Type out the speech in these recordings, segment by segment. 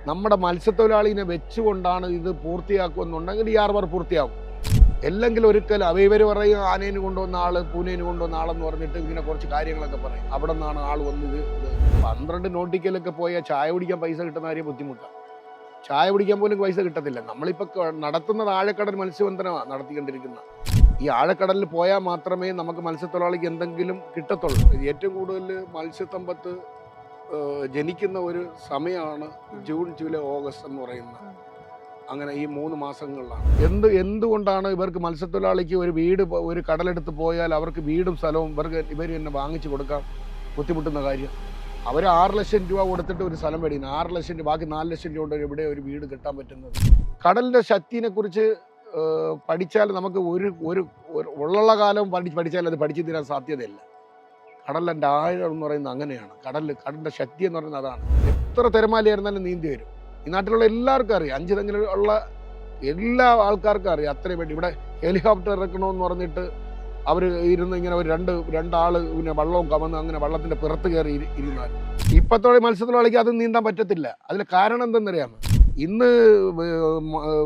നമ്മുടെ മത്സ്യത്തൊഴിലാളിനെ വെച്ചുകൊണ്ടാണ് ഇത് പൂർത്തിയാക്കുമെന്നുണ്ടെങ്കിൽ ഈ ഹാർബർ പൂർത്തിയാകും. അല്ലെങ്കിൽ ഒരിക്കലും ഇവർ പറയും ആനേന് കൊണ്ടുവന്ന ആള് പൂനേന് കൊണ്ടുവന്ന ആളെന്ന് പറഞ്ഞിട്ട് ഇങ്ങനെ കുറച്ച് കാര്യങ്ങളൊക്കെ പറയും. അവിടെ നിന്നാണ് ആൾ വന്നത്. 12 നോട്ടിക്കലൊക്കെ പോയാൽ ചായ കുടിക്കാൻ പൈസ കിട്ടുന്ന കാര്യം ബുദ്ധിമുട്ടാണ്. ചായ കുടിക്കാൻ പോലും പൈസ കിട്ടത്തില്ല. നമ്മളിപ്പോൾ നടത്തുന്നത് ആഴക്കടൽ മത്സ്യബന്ധനമാണ് നടത്തിക്കൊണ്ടിരിക്കുന്നത്. ഈ ആഴക്കടലിൽ പോയാൽ മാത്രമേ നമുക്ക് മത്സ്യത്തൊഴിലാളിക്ക് എന്തെങ്കിലും കിട്ടത്തുള്ളൂ. ഏറ്റവും കൂടുതൽ മത്സ്യസമ്പത്ത് ജനിക്കുന്ന ഒരു സമയമാണ് ജൂൺ, ജൂലൈ, ഓഗസ്റ്റ് എന്ന് പറയുന്നത്. അങ്ങനെ ഈ 3 മാസങ്ങളിലാണ്. എന്തുകൊണ്ടാണ് ഇവർക്ക് മത്സ്യത്തൊഴിലാളിക്ക് ഒരു വീട്, ഒരു കടലെടുത്ത് പോയാൽ അവർക്ക് വീടും സ്ഥലവും ഇവർ തന്നെ വാങ്ങിച്ചു കൊടുക്കാൻ ബുദ്ധിമുട്ടുന്ന കാര്യം? അവർ 6 ലക്ഷം രൂപ കൊടുത്തിട്ട് ഒരു സ്ഥലം മേടിക്കുന്നു. 6 ലക്ഷം രൂപ, ബാക്കി 4 ലക്ഷം രൂപ കൊണ്ട് ഇവിടെ ഒരു വീട് കെട്ടാൻ പറ്റുന്നത്? കടലിൻ്റെ ശക്തിനെ കുറിച്ച് പഠിച്ചാൽ നമുക്ക് ഒരു ഉള്ള കാലം പഠിച്ചാൽ അത് പഠിച്ചു തീരാൻ സാധ്യതയില്ല. കടലിൻ്റെ ആഴം എന്ന് പറയുന്നത് അങ്ങനെയാണ്. കടലിൻ്റെ ശക്തി എന്ന് പറയുന്നത് അതാണ്. എത്ര തിരമാലയായിരുന്നാലും നീന്തി വരും. ഈ നാട്ടിലുള്ള എല്ലാവർക്കും അറിയാം. 5 തെങ്ങിലുള്ള എല്ലാ ആൾക്കാർക്കും അറിയാം. അത്രയും വേണ്ടി ഇവിടെ ഹെലികോപ്റ്റർ ഇറക്കണമെന്ന് പറഞ്ഞിട്ട് അവർ ഇരുന്ന് ഇങ്ങനെ ഒരു രണ്ടാൾ പിന്നെ വെള്ളവും കമന്ന് അങ്ങനെ വെള്ളത്തിൻ്റെ പുറത്ത് കയറി ഇരുന്നാൽ ഇപ്പോഴത്തെ മത്സ്യത്തൊഴിലാളിക്ക് അത് നീന്താൻ പറ്റത്തില്ല. അതിൽ കാരണം എന്തെന്നറിയാമോ? ഇന്ന്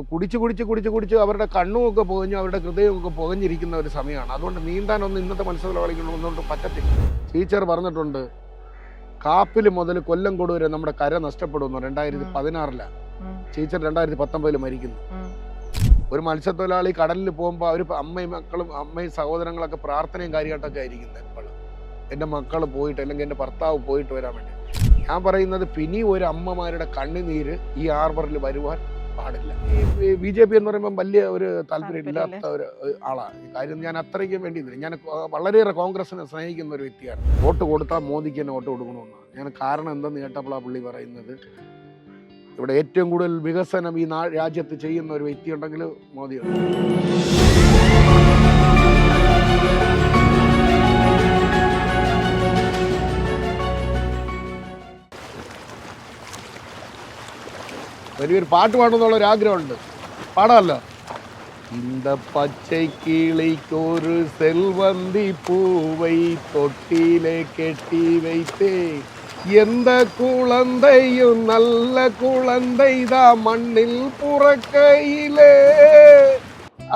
കുടിച്ച് അവരുടെ കണ്ണുമൊക്കെ പുകഞ്ഞ് അവരുടെ ഹൃദയമൊക്കെ പുകഞ്ഞിരിക്കുന്ന ഒരു സമയമാണ്. അതുകൊണ്ട് നീന്താനൊന്നും ഇന്നത്തെ മത്സ്യത്തൊഴിലാളികളൊന്നും പറ്റത്തില്ല. ടീച്ചർ പറഞ്ഞിട്ടുണ്ട്, കാപ്പിൽ മുതൽ കൊല്ലംകോട് വരെ നമ്മുടെ കര നഷ്ടപ്പെടുന്നു. 2016 ടീച്ചർ 2019 മരിക്കുന്നു. ഒരു മത്സ്യത്തൊഴിലാളി കടലിൽ പോകുമ്പോൾ അവർ അമ്മയും സഹോദരങ്ങളൊക്കെ പ്രാർത്ഥനയും കാര്യമായിട്ടൊക്കെ ആയിരിക്കുന്നത്. എപ്പോഴും എൻ്റെ മക്കൾ പോയിട്ട് അല്ലെങ്കിൽ എൻ്റെ ഭർത്താവ് പോയിട്ട് വരാൻ വേണ്ടി. ഞാൻ പറയുന്നത് ഇനി ഒരു അമ്മമാരുടെ കണ്ണുനീര് ഈ ഹാർബറിൽ വരുവാൻ പാടില്ല. ഈ BJP എന്ന് പറയുമ്പോൾ വലിയ ഒരു താല്പര്യമില്ലാത്ത ഒരു ആളാണ്. കാര്യം ഞാൻ അത്രയ്ക്കും വേണ്ടിയില്ല. ഞാൻ വളരെയേറെ കോൺഗ്രസിനെ സ്നേഹിക്കുന്ന ഒരു വ്യക്തിയാണ്. വോട്ട് കൊടുത്താൽ മോദിക്ക് തന്നെ വോട്ട് കൊടുക്കണമെന്നാണ്. ഞാൻ കാരണം എന്തെന്ന് കേട്ടപ്പോഴാണ് പുള്ളി പറയുന്നത്, ഇവിടെ ഏറ്റവും കൂടുതൽ വികസനം ഈ രാജ്യത്ത് ചെയ്യുന്ന ഒരു വ്യക്തി ഉണ്ടെങ്കിൽ മോദിയാണ്. വലിയൊരു പാട്ട് പാടുന്നുള്ളൊരു ആഗ്രഹമുണ്ട്. പാടാമല്ലോ. இந்த பச்சை கிளிக்கொரு செல்வந்தி பூவை தொட்டிலே கெட்டி வைத்தே, எந்த குழந்தையும் நல்ல குழந்தைதான் மண்ணில் புறக்கையிலே,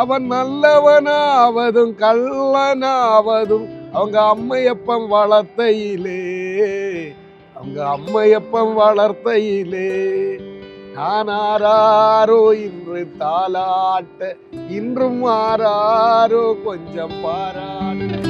அவன் நல்லவனாவதும் கள்ளனாவதும் அவங்க அம்மையப்பன் வளர்த்தையிலே, நான் ஆராரோ இன்று தாலாட்ட, இன்றும் ஆராரோ கொஞ்சம் பாராட்ட.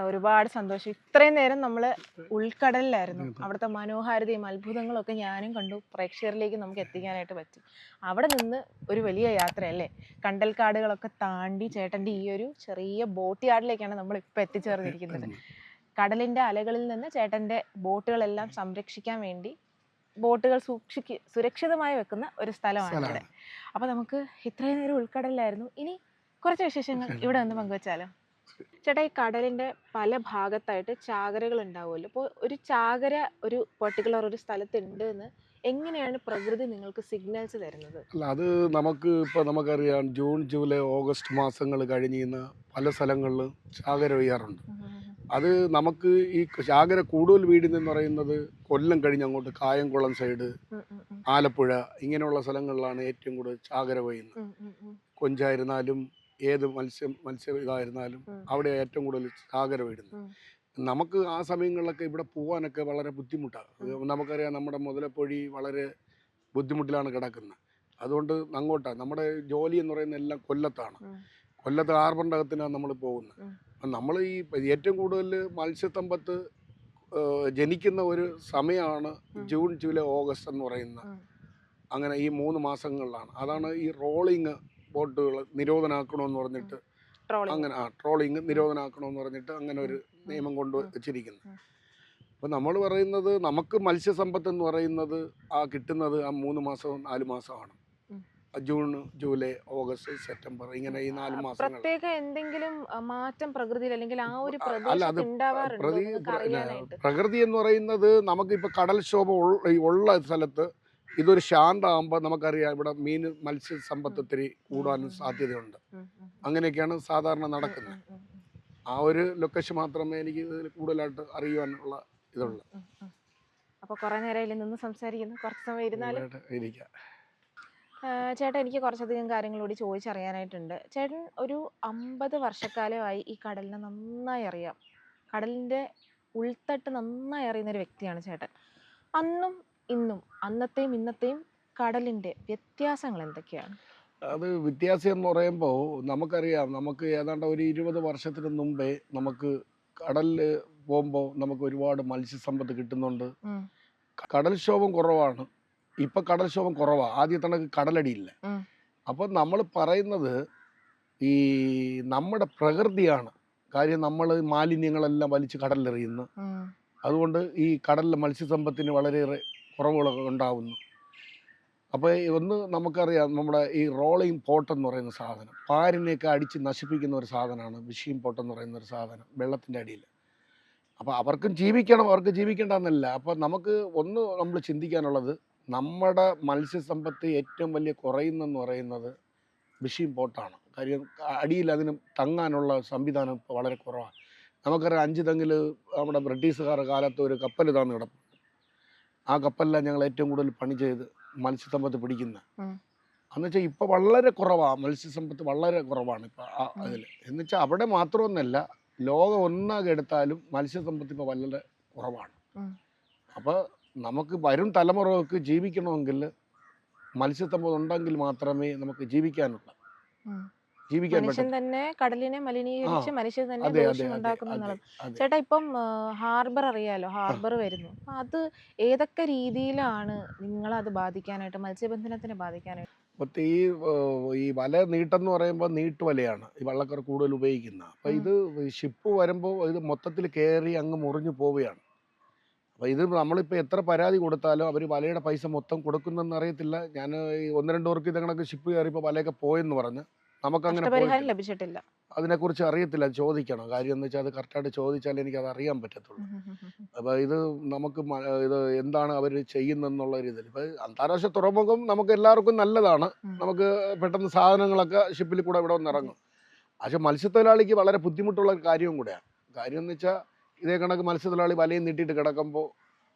ഒരുപാട് സന്തോഷം. ഇത്രയും നേരം നമ്മൾ ഉൾക്കടലിലായിരുന്നു. അവിടുത്തെ മനോഹാരിതയും അത്ഭുതങ്ങളും ഒക്കെ ഞാനും കണ്ടു. പ്രേക്ഷകരിലേക്ക് നമുക്ക് എത്തിക്കാനായിട്ട് പറ്റി. അവിടെ നിന്ന് ഒരു വലിയ യാത്രയല്ലേ, കണ്ടൽക്കാടുകളൊക്കെ താണ്ടി ചേട്ടൻ്റെ ഈ ഒരു ചെറിയ ബോട്ട് യാർഡിലേക്കാണ് നമ്മൾ ഇപ്പോൾ എത്തിച്ചേർന്നിരിക്കുന്നത്. കടലിൻ്റെ അലകളിൽ നിന്ന് ചേട്ടൻ്റെ ബോട്ടുകളെല്ലാം സംരക്ഷിക്കാൻ വേണ്ടി ബോട്ടുകൾ സുരക്ഷിതമായി വെക്കുന്ന ഒരു സ്ഥലമാണ് ഇവിടെ. അപ്പോൾ നമുക്ക് ഇത്രയും നേരം ഉൾക്കടലിലായിരുന്നു. ഇനി കുറച്ച് വിശേഷങ്ങൾ ഇവിടെ നിന്ന് പങ്കുവച്ചാലോ? ചേട്ടാ, ഈ കടലിന്റെ പല ഭാഗത്തായിട്ട് ചാകരകൾ ഉണ്ടാവുമല്ലോ. അപ്പോൾ ഒരു ചാകര ഒരു പെർട്ടിക്കുലർ ഒരു സ്ഥലത്തുണ്ട് എന്ന് എങ്ങനെയാണ് പ്രകൃതി നിങ്ങൾക്ക് സിഗ്നൽസ് തരുന്നത്? അല്ല, അത് നമുക്കറിയാം, ജൂൺ, ജൂലൈ, ഓഗസ്റ്റ് മാസങ്ങൾ കഴിഞ്ഞ് പല സ്ഥലങ്ങളിലും ചാകര പെയ്യാറുണ്ട്. അത് നമുക്ക് ഈ ചാകര കൂടുതൽ വീടുന്നെന്ന് പറയുന്നത് കൊല്ലം കഴിഞ്ഞ് അങ്ങോട്ട് കായംകുളം സൈഡ്, ആലപ്പുഴ ഇങ്ങനെയുള്ള സ്ഥലങ്ങളിലാണ് ഏറ്റവും കൂടുതൽ ചാകര പെയ്യുന്നത്. കൊഞ്ചായിരുന്നാലും ഏത് മത്സ്യ ഇതായിരുന്നാലും അവിടെ ഏറ്റവും കൂടുതൽ ചാകര വീടുന്നത്. നമുക്ക് ആ സമയങ്ങളിലൊക്കെ ഇവിടെ പോകാനൊക്കെ വളരെ ബുദ്ധിമുട്ടാണ്. നമുക്കറിയാം, നമ്മുടെ മുതലപ്പൊഴി വളരെ ബുദ്ധിമുട്ടിലാണ് കിടക്കുന്നത്. അതുകൊണ്ട് അങ്ങോട്ടാണ് നമ്മുടെ ജോലി എന്ന് പറയുന്നത് എല്ലാം കൊല്ലത്താണ്. കൊല്ലത്ത് ഹാർബറിൻ്റെ അകത്തിനാണ് നമ്മൾ പോകുന്നത്. നമ്മൾ ഈ ഏറ്റവും കൂടുതൽ മത്സ്യസമ്പത്ത് ജനിക്കുന്ന ഒരു സമയമാണ് ജൂൺ, ജൂലൈ, ഓഗസ്റ്റ് എന്ന് പറയുന്നത്. അങ്ങനെ ഈ 3 മാസങ്ങളിലാണ്. അതാണ് ഈ റോളിങ് ബോട്ടുകൾ നിരോധനമാക്കണമെന്ന് പറഞ്ഞിട്ട് അങ്ങനെ ട്രോളിങ് നിരോധനമാക്കണമെന്ന് പറഞ്ഞിട്ട് അങ്ങനെ ഒരു നിയമം കൊണ്ട് വെച്ചിരിക്കുന്നത്. അപ്പോൾ നമ്മൾ പറയുന്നത് നമുക്ക് മത്സ്യസമ്പത്ത് എന്ന് പറയുന്നത് ആ കിട്ടുന്നത് ആ 3 മാസവും 4 മാസമാണ്. ഉം. ജൂൺ, ജൂലൈ, ഓഗസ്റ്റ്, സെപ്റ്റംബർ ഇങ്ങനെ ഈ 4 മാസങ്ങൾ. പ്രത്യേക എന്തെങ്കിലും മാറ്റം പ്രകൃതിയിൽ അല്ലെങ്കിൽ ആ ഒരു അല്ല, അത് പ്രദേശത്ത് ഉണ്ടാവാറുണ്ടോ പ്രതി നിങ്ങൾക്ക് പ്ര- അറിയാനായിട്ട്? പ്രകൃതി എന്ന് പറയുന്നത് നമുക്കിപ്പോൾ കടൽക്ഷോഭം ഉള്ള സ്ഥലത്ത് ഇതൊരു ശാന്തമാകുമ്പോൾ നമുക്കറിയാം ഇവിടെ മത്സ്യസമ്പത്ത് ഒത്തിരി കൂടാനും സാധ്യതയുണ്ട്. ഉം, ഉം, അങ്ങനെയൊക്കെയാണ് സാധാരണ ഉം, നടക്കുന്നത്. ഉം, ഉം, ആ ഒരു ലൊക്കേഷൻ മാത്രമേ എനിക്ക് ഇതിൽ കൂടുതലായിട്ട് അറിയുവാനുള്ള ഇതുള്ളൂ. ഉം, ഉം. അപ്പൊ കുറെ നേരം ഇതിൽ നിന്ന് സംസാരിക്കുന്നു, കുറച്ച് സമയം ഇരുന്നാലും. ഇരിക്കാം. ചേട്ടാ, എനിക്ക് കുറച്ചധികം കാര്യങ്ങൾ കൂടി ചോദിച്ചറിയാനായിട്ടുണ്ട്. ചേട്ടൻ ഒരു 50 വർഷക്കാലമായി ഈ കടലിനെ നന്നായി അറിയാം. കടലിന്റെ ഉൾത്തട്ട് നന്നായി അറിയുന്ന ഒരു വ്യക്തിയാണ് ചേട്ടൻ. അന്നും ഇന്നും, അന്നത്തെയും ഇന്നത്തെയും കടലിന്റെ വ്യത്യാസങ്ങൾ എന്തൊക്കെയാണ്? അത് വ്യത്യാസം എന്ന് പറയുമ്പോൾ നമുക്കറിയാം, നമുക്ക് ഏതാണ്ട് ഒരു 20 വർഷത്തിന് മുമ്പേ നമുക്ക് കടലിൽ പോകുമ്പോൾ നമുക്ക് ഒരുപാട് മത്സ്യസമ്പത്ത് കിട്ടുന്നുണ്ട്. ഉം, കടൽക്ഷോഭം കുറവാണ്. ഇപ്പം കടൽക്ഷോഭം കുറവാണ്. ആദ്യത്തെ കണക്ക് കടലടിയില്ല. ഉം, അപ്പോൾ നമ്മൾ പറയുന്നത് ഈ നമ്മുടെ പ്രകൃതിയാണ് കാര്യം. നമ്മൾ മാലിന്യങ്ങളെല്ലാം വലിച്ച് കടലിലെറിയുന്നു. ഉം, അതുകൊണ്ട് ഈ കടലിലെ മത്സ്യസമ്പത്തിന് വളരെയേറെ കുറവുകളൊക്കെ ഉണ്ടാവുന്നു. അപ്പോൾ ഒന്ന് നമുക്കറിയാം, നമ്മുടെ ഈ റോളിംഗ് പോട്ട് എന്ന് പറയുന്ന സാധനം പാരിനെയൊക്കെ അടിച്ച് നശിപ്പിക്കുന്ന ഒരു സാധനമാണ് ഫിഷിംഗ് പോട്ട് എന്ന് പറയുന്ന ഒരു സാധനം വെള്ളത്തിൻ്റെ അടിയിൽ. അപ്പോൾ അവർക്കും ജീവിക്കണം, അവർക്ക് ജീവിക്കേണ്ടെന്നല്ല. അപ്പോൾ നമുക്ക് ഒന്ന് നമ്മൾ ചിന്തിക്കാനുള്ളത്, നമ്മുടെ മത്സ്യസമ്പത്ത് ഏറ്റവും വലിയ കുറയുന്നെന്ന് പറയുന്നത് ഫിഷിംഗ് പോട്ടാണ്. കാര്യം അടിയിൽ അതിന് തങ്ങാനുള്ള സംവിധാനം ഇപ്പോൾ വളരെ കുറവാണ്. നമുക്കറിയാം 5 തെങ്ങിൽ നമ്മുടെ ബ്രിട്ടീഷുകാരുടെ കാലത്ത് ഒരു കപ്പൽ ഇതാന്ന് കിടപ്പുണ്ട്. ആ കപ്പലിലാണ് ഞങ്ങൾ ഏറ്റവും കൂടുതൽ പണി ചെയ്ത് മത്സ്യസമ്പത്ത് പിടിക്കുന്നത്. ഉം. എന്നുവെച്ചാൽ ഇപ്പോൾ വളരെ കുറവാണ്, മത്സ്യസമ്പത്ത് വളരെ കുറവാണ് ഇപ്പോൾ അതിൽ. എന്നുവെച്ചാൽ അവിടെ മാത്രമൊന്നുമല്ല, ലോകം ഒന്നാകെ എടുത്താലും മത്സ്യസമ്പത്ത് ഇപ്പോൾ വളരെ കുറവാണ്. ഉം. അപ്പോൾ നമുക്ക് വരും തലമുറകൾക്ക് ജീവിക്കണമെങ്കിൽ മത്സ്യസമ്പത്ത് ഉണ്ടെങ്കിൽ മാത്രമേ നമുക്ക് ജീവിക്കാനുള്ളൂ. ഉം. ജീവിക്കാൻ മനുഷ്യൻ പറ്റും. തന്നെ കടലിനെ മലിനീകരിച്ച് മനുഷ്യൻ തന്നെ അതെ അതെ ദോഷം അതെ ഉണ്ടാക്കുന്നു അതെ എന്നുള്ളത്. അതെ. ചേട്ടാ, ഇപ്പം ഹാർബർ അറിയാലോ, ഹാർബർ വരുന്നു. അപ്പൊ അത് ഏതൊക്കെ രീതിയിലാണ് നിങ്ങളത് ബാധിക്കാനായിട്ട്, മത്സ്യബന്ധനത്തിനെ ബാധിക്കാനായിട്ട്? മറ്റേ ഈ വല നീട്ടെന്ന് പറയുമ്പോൾ നീട്ടുവലയാണ് ഈ വള്ളക്കാർ കൂടുതൽ ഉപയോഗിക്കുന്നത്. അപ്പോൾ ഇത് ഷിപ്പ് വരുമ്പോൾ ഇത് മൊത്തത്തിൽ കയറി അങ്ങ് മുറിഞ്ഞു പോവുകയാണ്. അപ്പോൾ ഇത് നമ്മളിപ്പോൾ എത്ര പരാതി കൊടുത്താലും അവർ വലയുടെ പൈസ മൊത്തം കൊടുക്കുന്നെന്ന് അറിയത്തില്ല. ഞാൻ ഈ 1-2 പേർക്ക് ഇതങ്ങനൊക്കെ ഷിപ്പ് കയറിയപ്പോൾ വലയൊക്കെ പോയെന്ന് പറഞ്ഞ് നമുക്കങ്ങനെ നഷ്ടപരിഹാരം പോയിട്ടില്ല. ലഭിച്ചിട്ടില്ല. അതിനെക്കുറിച്ച് അറിയത്തില്ല, ചോദിക്കണം. കാര്യം എന്ന് വെച്ചാൽ അത് കറക്റ്റായിട്ട് ചോദിച്ചാലേ എനിക്കത് അറിയാൻ പറ്റത്തുള്ളൂ. അപ്പോൾ ഇത് നമുക്ക് ഇത് എന്താണ് അവർ ചെയ്യുന്നതെന്നുള്ള ഒരു ഇതിൽ ഇപ്പോൾ അന്താരാഷ്ട്ര തുറമുഖം നമുക്ക് എല്ലാവർക്കും നല്ലതാണ്. നമുക്ക് പെട്ടെന്ന് സാധനങ്ങളൊക്കെ ഷിപ്പിൽ കൂടെ ഇവിടെ വന്ന് ഇറങ്ങും. പക്ഷെ മത്സ്യത്തൊഴിലാളിക്ക് വളരെ ബുദ്ധിമുട്ടുള്ള ഒരു കാര്യവും കൂടെയാണ്. കാര്യം എന്ന് വെച്ചാൽ ഇതേ കണക്ക് മത്സ്യത്തൊഴിലാളി വലയും നീട്ടിയിട്ട് കിടക്കുമ്പോൾ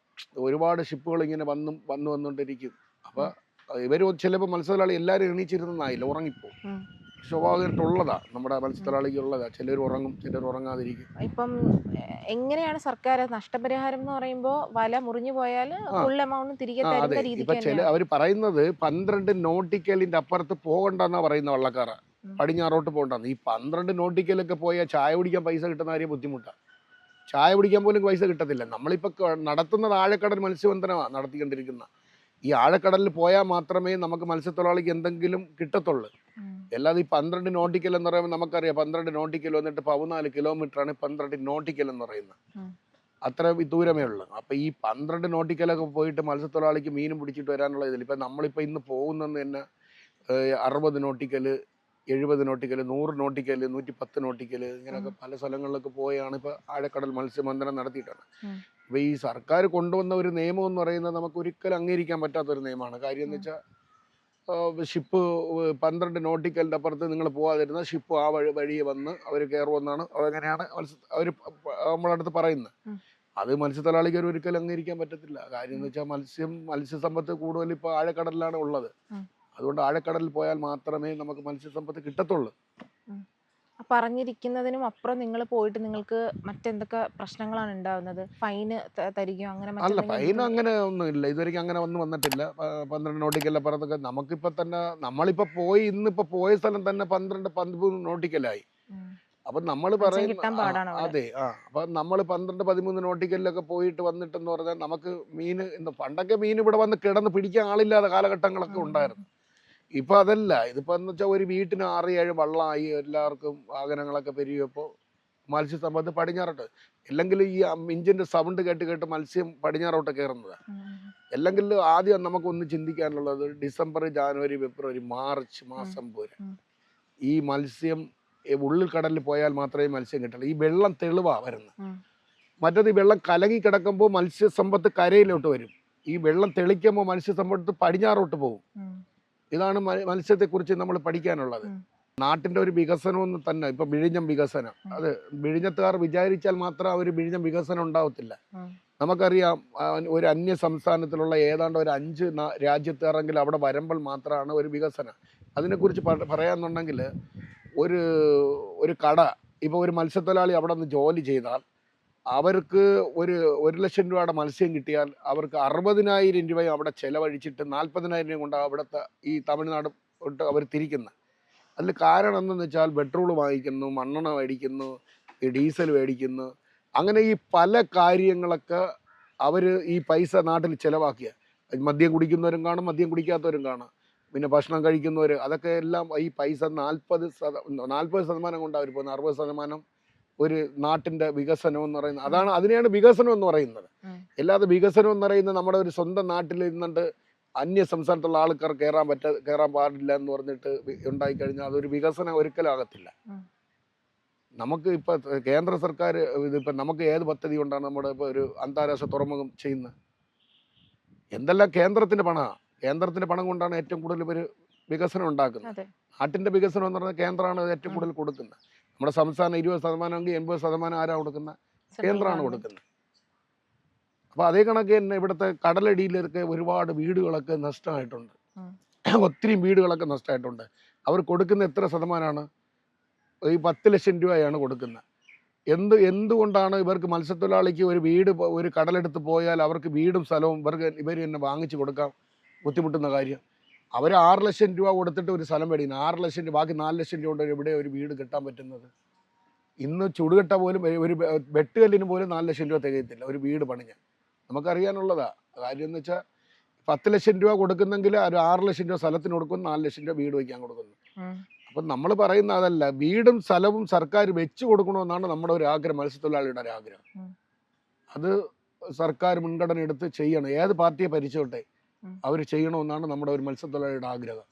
ഒരുപാട് ഷിപ്പുകൾ ഇങ്ങനെ വന്നുകൊണ്ടിരിക്കും. അപ്പോൾ ഇവർ ചിലപ്പോൾ മത്സ്യത്തൊഴിലാളി എല്ലാവരും എണീച്ചിരുന്നായില്ല, ഉറങ്ങിപ്പോവും. സ്വാഭാവികമായിട്ടുള്ളതാണ്, നമ്മുടെ മത്സ്യത്തൊഴിലാളിക്ക് ഉള്ളതാണ്. ചിലർ ഉറങ്ങും, ചിലർ ഉറങ്ങാതിരിക്കും. ഇപ്പം എങ്ങനെയാണ് സർക്കാർ നഷ്ടപരിഹാരം എന്ന് പറയുമ്പോൾ വല മുറിഞ്ഞു പോയാൽ ഫുൾ എമൗണ്ട് തിരികെ അതെ. തരുന്ന ഇപ്പൊ രീതിക്ക് അവർ പറയുന്നത് 12 നോട്ടിക്കലിന്റെ അപ്പുറത്ത് പോകണ്ടെന്നാ പറയുന്ന വള്ളക്കാര. പടിഞ്ഞാറോട്ട് പോകണ്ടെന്ന്. ഈ 12 നോട്ടിക്കലൊക്കെ പോയാൽ ചായ കുടിക്കാൻ പൈസ കിട്ടുന്ന കാര്യം ബുദ്ധിമുട്ടാണ്. ചായ കുടിക്കാൻ പോലും പൈസ കിട്ടത്തില്ല. നമ്മളിപ്പോൾ നടത്തുന്നത് ആഴക്കടൽ മത്സ്യബന്ധനമാണ് നടത്തിക്കൊണ്ടിരിക്കുന്ന. ഈ ആഴക്കടലിൽ പോയാൽ മാത്രമേ നമുക്ക് മത്സ്യത്തൊഴിലാളിക്ക് എന്തെങ്കിലും കിട്ടത്തുള്ളൂ. അല്ലാതെ ഈ 12 നോട്ടിക്കൽ എന്ന് പറയുമ്പോൾ നമുക്കറിയാം, 12 നോട്ടിക്കൽ വന്നിട്ട് 14 കിലോമീറ്ററാണ് 12 നോട്ടിക്കൽ എന്ന് പറയുന്നത്. അത്ര ദൂരമേ ഉള്ളൂ. അപ്പോൾ ഈ 12 നോട്ടിക്കലൊക്കെ പോയിട്ട് മത്സ്യത്തൊഴിലാളിക്ക് മീനും പിടിച്ചിട്ട് വരാനുള്ള ഇതിൽ ഇപ്പം നമ്മളിപ്പോൾ ഇന്ന് പോകുന്നെന്ന് തന്നെ 60 നോട്ടിക്കൽ, 70 നോട്ടിക്കൽ, 100 നോട്ടിക്കൽ, 110 നോട്ടിക്കൽ, ഇങ്ങനെയൊക്കെ പല സ്ഥലങ്ങളിലൊക്കെ പോയാണ് ഇപ്പോൾ ആഴക്കടൽ മത്സ്യബന്ധനം നടത്തിയിട്ടാണ്. അപ്പോൾ ഈ സർക്കാർ കൊണ്ടുവന്ന ഒരു നിയമം എന്ന് പറയുന്നത് നമുക്ക് ഒരിക്കലും അംഗീകരിക്കാൻ പറ്റാത്തൊരു നിയമമാണ്. കാര്യം എന്ന് വെച്ചാൽ ഷിപ്പ് 12 നോട്ടിക്കലിൻ്റെ അപ്പുറത്ത് നിങ്ങൾ പോകാതിരുന്ന ഷിപ്പ് ആ വഴിയെ വന്ന് അവർ കയറുമെന്നാണ് അങ്ങനെയാണ് അവർ നമ്മുടെ അടുത്ത് പറയുന്നത്. അത് മത്സ്യത്തൊഴിലാളിക്ക് ഒരിക്കലും അംഗീകരിക്കാൻ പറ്റത്തില്ല. കാര്യം എന്ന് വെച്ചാൽ മത്സ്യസമ്പത്ത് കൂടുതൽ ഇപ്പോൾ ആഴക്കടലിലാണ് ഉള്ളത്. അതുകൊണ്ട് ആഴക്കടലിൽ പോയാൽ മാത്രമേ നമുക്ക് മത്സ്യസമ്പത്ത് കിട്ടത്തുള്ളൂ. പറഞ്ഞിരിക്കുന്നതിനും അപ്പുറം നിങ്ങൾ പോയിട്ട് നിങ്ങൾക്ക് മറ്റെന്തൊക്കെ പ്രശ്നങ്ങളാണ് ഉണ്ടാവുന്നത്? ഫൈന് തരികയോ അങ്ങനെ? അല്ല, ഫൈൻ അങ്ങനെ ഒന്നും ഇല്ല, ഇതുവരെയ്ക്കും അങ്ങനെ ഒന്നും വന്നിട്ടില്ല. 12 നോട്ടിക്കലിൻ്റെ അപ്പുറത്തൊക്കെ നമുക്കിപ്പോൾ തന്നെ നമ്മളിപ്പോൾ പോയി ഇന്നിപ്പോൾ പോയ സ്ഥലം തന്നെ 12-13 നോട്ടിക്കലായി. അപ്പം നമ്മൾ പറയുന്നത് അതെ. അപ്പം നമ്മൾ 12-13 നോട്ടിക്കലിലൊക്കെ പോയിട്ട് വന്നിട്ടെന്ന് പറഞ്ഞാൽ നമുക്ക് മീൻ പണ്ടൊക്കെ മീൻ ഇവിടെ വന്ന് കിടന്ന് പിടിക്കാൻ ആളില്ലാത്ത കാലഘട്ടങ്ങളൊക്കെ ഉണ്ടായിരുന്നു. ഇപ്പം അതല്ല. ഇതിപ്പോൾ എന്ന് വെച്ചാൽ ഒരു വീട്ടിന് 6-7 വള്ളമായി, എല്ലാവർക്കും വാഹനങ്ങളൊക്കെ പെരുകിയപ്പോൾ മത്സ്യസമ്പത്ത് പടിഞ്ഞാറോട്ട്. അല്ലെങ്കിൽ ഈ ഇഞ്ചിന്റെ സൗണ്ട് കേട്ട് കേട്ട് മത്സ്യം പടിഞ്ഞാറോട്ട് കയറുന്നത്. അല്ലെങ്കിൽ ആദ്യം നമുക്കൊന്ന് ചിന്തിക്കാനുള്ളത് ഡിസംബർ, ജാനുവരി, ഫെബ്രുവരി, മാർച്ച് മാസം പോരെ ഈ മത്സ്യം ഉള്ളിൽ കടലിൽ പോയാൽ മാത്രമേ മത്സ്യം കിട്ടുള്ളൂ. ഈ വെള്ളം തെളിവാ വരുന്നത്. മറ്റത് ഈ വെള്ളം കലങ്ങി കിടക്കുമ്പോൾ മത്സ്യസമ്പത്ത് കരയിലോട്ട് വരും. ഈ വെള്ളം തെളിക്കുമ്പോൾ മത്സ്യസമ്പത്ത് പടിഞ്ഞാറോട്ട് പോകും. ഇതാണ് മത്സ്യത്തെക്കുറിച്ച് നമ്മൾ പഠിക്കാനുള്ളത്. നാട്ടിന്റെ ഒരു വികസനം തന്നെ ഇപ്പൊ വിഴിഞ്ഞം വികസനം, അത് വിഴിഞ്ഞത്തുകാർ വിചാരിച്ചാൽ മാത്രം അവർ വിഴിഞ്ഞം വികസനം ഉണ്ടാവത്തില്ല. നമുക്കറിയാം ഒരു അന്യ സംസ്ഥാനത്തിലുള്ള ഏതാണ്ട് ഒരു 5 രാജ്യത്തേറെങ്കിലും അവിടെ വരുമ്പോൾ മാത്രമാണ് ഒരു വികസനം. അതിനെക്കുറിച്ച് പറയാന്നുണ്ടെങ്കിൽ ഒരു കട, ഇപ്പോൾ ഒരു മത്സ്യത്തൊഴിലാളി അവിടെ നിന്ന് ജോലി ചെയ്താൽ അവർക്ക് 1,00,000 രൂപയുടെ മത്സ്യം കിട്ടിയാൽ അവർക്ക് 60,000 രൂപയും അവിടെ ചിലവഴിച്ചിട്ട് 40,000 രൂപ കൊണ്ട് അവിടുത്തെ ഈ തമിഴ്നാട് തൊട്ട് അവർ തിരിക്കുന്നത്. അതിൽ കാരണം എന്തെന്ന് വെച്ചാൽ പെട്രോൾ വാങ്ങിക്കുന്നു, മണ്ണെണ്ണ മേടിക്കുന്നു, ഈ ഡീസൽ മേടിക്കുന്നു. അങ്ങനെ ഈ പല കാര്യങ്ങളൊക്കെ അവർ ഈ പൈസ നാട്ടിൽ ചിലവാക്കിയ. മദ്യം കുടിക്കുന്നവരും കാണും, മദ്യം കുടിക്കാത്തവരും കാണും, പിന്നെ ഭക്ഷണം കഴിക്കുന്നവർ, അതൊക്കെ എല്ലാം ഈ പൈസ 40% കൊണ്ട് അവർ പോകുന്നത്. 60% ഒരു നാട്ടിൻ്റെ വികസനം എന്ന് പറയുന്നത് അതാണ്. അതിനെയാണ് വികസനം എന്ന് പറയുന്നത്. അല്ലാതെ വികസനം എന്ന് പറയുന്നത് നമ്മുടെ ഒരു സ്വന്തം നാട്ടിൽ ഇരുന്നിട്ട് അന്യ സംസ്ഥാനത്തുള്ള ആൾക്കാർ കയറാൻ പാടില്ല എന്ന് പറഞ്ഞിട്ട് ഉണ്ടായിക്കഴിഞ്ഞാൽ അതൊരു വികസനം ഒരിക്കലും ആകത്തില്ല. നമുക്ക് ഇപ്പം കേന്ദ്ര സർക്കാർ ഇതിപ്പം നമുക്ക് ഏത് പദ്ധതി കൊണ്ടാണ് നമ്മുടെ ഇപ്പോൾ ഒരു അന്താരാഷ്ട്ര തുറമുഖം ചെയ്യുന്നത്? എന്തെല്ലാം കേന്ദ്രത്തിൻ്റെ പണമാണ്. കേന്ദ്രത്തിൻ്റെ പണം കൊണ്ടാണ് ഏറ്റവും കൂടുതൽ ഒരു വികസനം ഉണ്ടാക്കുന്നത്. നാട്ടിൻ്റെ വികസനം എന്ന് പറഞ്ഞാൽ കേന്ദ്രമാണ് ഏറ്റവും കൂടുതൽ കൊടുക്കുന്നത്. നമ്മുടെ സംസ്ഥാനം 20% എങ്കിൽ 80% ആരാ കൊടുക്കുന്നത്? കേന്ദ്രമാണ് കൊടുക്കുന്നത്. അപ്പോൾ അതേ കണക്ക് തന്നെ ഇവിടുത്തെ കടലടിയിലൊക്കെ ഒരുപാട് വീടുകളൊക്കെ നഷ്ടമായിട്ടുണ്ട്. ഒത്തിരി വീടുകളൊക്കെ നഷ്ടമായിട്ടുണ്ട്. അവർ കൊടുക്കുന്ന എത്ര ശതമാനമാണ്? ഈ 10 ലക്ഷം രൂപയാണ് കൊടുക്കുന്നത്. എന്തുകൊണ്ടാണ് ഇവർക്ക് മത്സ്യത്തൊഴിലാളിക്ക് ഒരു വീട്, ഒരു കടലെടുത്ത് പോയാൽ അവർക്ക് വീടും സ്ഥലവും ഇവർ തന്നെ വാങ്ങിച്ചു കൊടുക്കാൻ ബുദ്ധിമുട്ടുന്ന കാര്യം? അവർ 6 ലക്ഷം രൂപ കൊടുത്തിട്ട് ഒരു സ്ഥലം മേടിക്കുന്നു. 6 ലക്ഷം രൂപ, ബാക്കി 4 ലക്ഷം രൂപ കൊണ്ട് എവിടെ ഒരു വീട് കെട്ടാൻ പറ്റുന്നത്? ഇന്ന് ചുടുകെട്ട പോലും ഒരു വെട്ടുകല്ലിന് പോലും 4 ലക്ഷം രൂപ തികയത്തില്ല ഒരു വീട് പണിഞ്ഞാൽ. നമുക്കറിയാനുള്ളതാ കാര്യം എന്ന് വെച്ചാൽ 10 ലക്ഷം രൂപ കൊടുക്കുന്നെങ്കിൽ ഒരു 6 ലക്ഷം രൂപ സ്ഥലത്തിന് കൊടുക്കുന്നു, 4 ലക്ഷം രൂപ വീട് വയ്ക്കാൻ കൊടുക്കുന്നു. അപ്പം നമ്മൾ പറയുന്ന അതല്ല, വീടും സ്ഥലവും സർക്കാർ വെച്ച് കൊടുക്കണമെന്നാണ് നമ്മുടെ ഒരു ആഗ്രഹം, മത്സ്യത്തൊഴിലാളിയുടെ ഒരു ആഗ്രഹം. അത് സർക്കാർ മുൻഗണന എടുത്ത് ചെയ്യണം. ഏത് പാർട്ടിയെ ഭരിച്ചോട്ടെ അവർ ചെയ്യണമെന്നാണ് നമ്മുടെ ഒരു മത്സ്യത്തൊഴിലാളിയുടെ ആഗ്രഹം.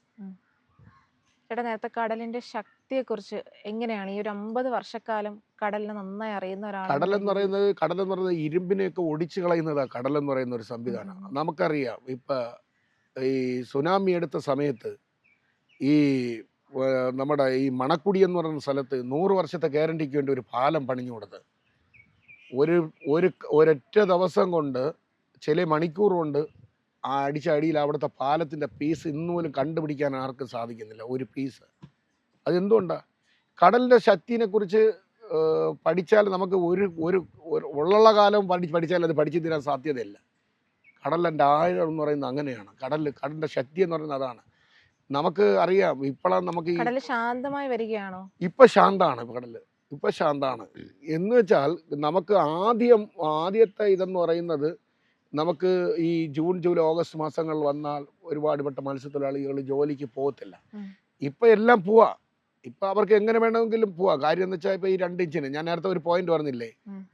ചേട്ടാ, നേരത്തെ കടലിന്റെ ശക്തിയെ കുറിച്ച് എങ്ങനെയാണ് ഈ ഒരു 50 വർഷക്കാലം കടലിനെ നന്നായി അറിയുന്ന ഒരാൾ? കടലെന്ന് പറയുന്നത് ഇരുമ്പിനെയൊക്കെ ഒടിച്ചു കളയുന്നതാണ് കടലെന്ന് പറയുന്ന ഒരു സംവിധാനം. നമുക്കറിയാം ഇപ്പൊ ഈ സുനാമി എടുത്ത സമയത്ത് ഈ നമ്മുടെ ഈ മണക്കുടി എന്ന് പറയുന്ന സ്ഥലത്ത് 100 വർഷത്തെ ഗ്യാരണ്ടിക്ക് വേണ്ടി ഒരു പാലം പണിഞ്ഞു കൊടുത്ത് ഒരൊറ്റ ദിവസം കൊണ്ട്, ചില മണിക്കൂർ കൊണ്ട് ആ അടിച്ച അടിയിൽ അവിടുത്തെ പാലത്തിൻ്റെ പീസ് ഇന്നു പോലും കണ്ടുപിടിക്കാൻ ആർക്കും സാധിക്കുന്നില്ല, ഒരു പീസ്. അതെന്തുകൊണ്ടാണ്? കടലിൻ്റെ ശക്തിനെ കുറിച്ച് പഠിച്ചാൽ നമുക്ക് ഉള്ള കാലം പഠിച്ചാൽ അത് പഠിച്ചു തീരാൻ സാധ്യതയില്ല. കടലിൻ്റെ ആഴം എന്ന് പറയുന്നത് അങ്ങനെയാണ്. കടലിൻ്റെ ശക്തി എന്ന് പറയുന്നത് അതാണ്. നമുക്ക് അറിയാം ഇപ്പോഴാണ് നമുക്ക് കടൽ ശാന്തമായി വരികയാണോ? ഇപ്പം ശാന്തമാണ് കടല്, ഇപ്പം ശാന്തമാണ്. എന്ന് വെച്ചാൽ നമുക്ക് ആദ്യത്തെ ഇതെന്ന് പറയുന്നത്, നമുക്ക് ഈ ജൂൺ, ജൂലൈ, ഓഗസ്റ്റ് മാസങ്ങളിൽ വന്നാൽ ഒരുപാട് പെട്ട മത്സ്യത്തൊഴിലാളികൾ ജോലിക്ക് പോകത്തില്ല. ഇപ്പം എല്ലാം പോവാ. ഇപ്പം അവർക്ക് എങ്ങനെ വേണമെങ്കിലും പോവാം. കാര്യം എന്ന് വെച്ചാൽ ഇപ്പം ഈ 2 ഇഞ്ചിന്, ഞാൻ നേരത്തെ ഒരു പോയിന്റ് പറഞ്ഞില്ലേ,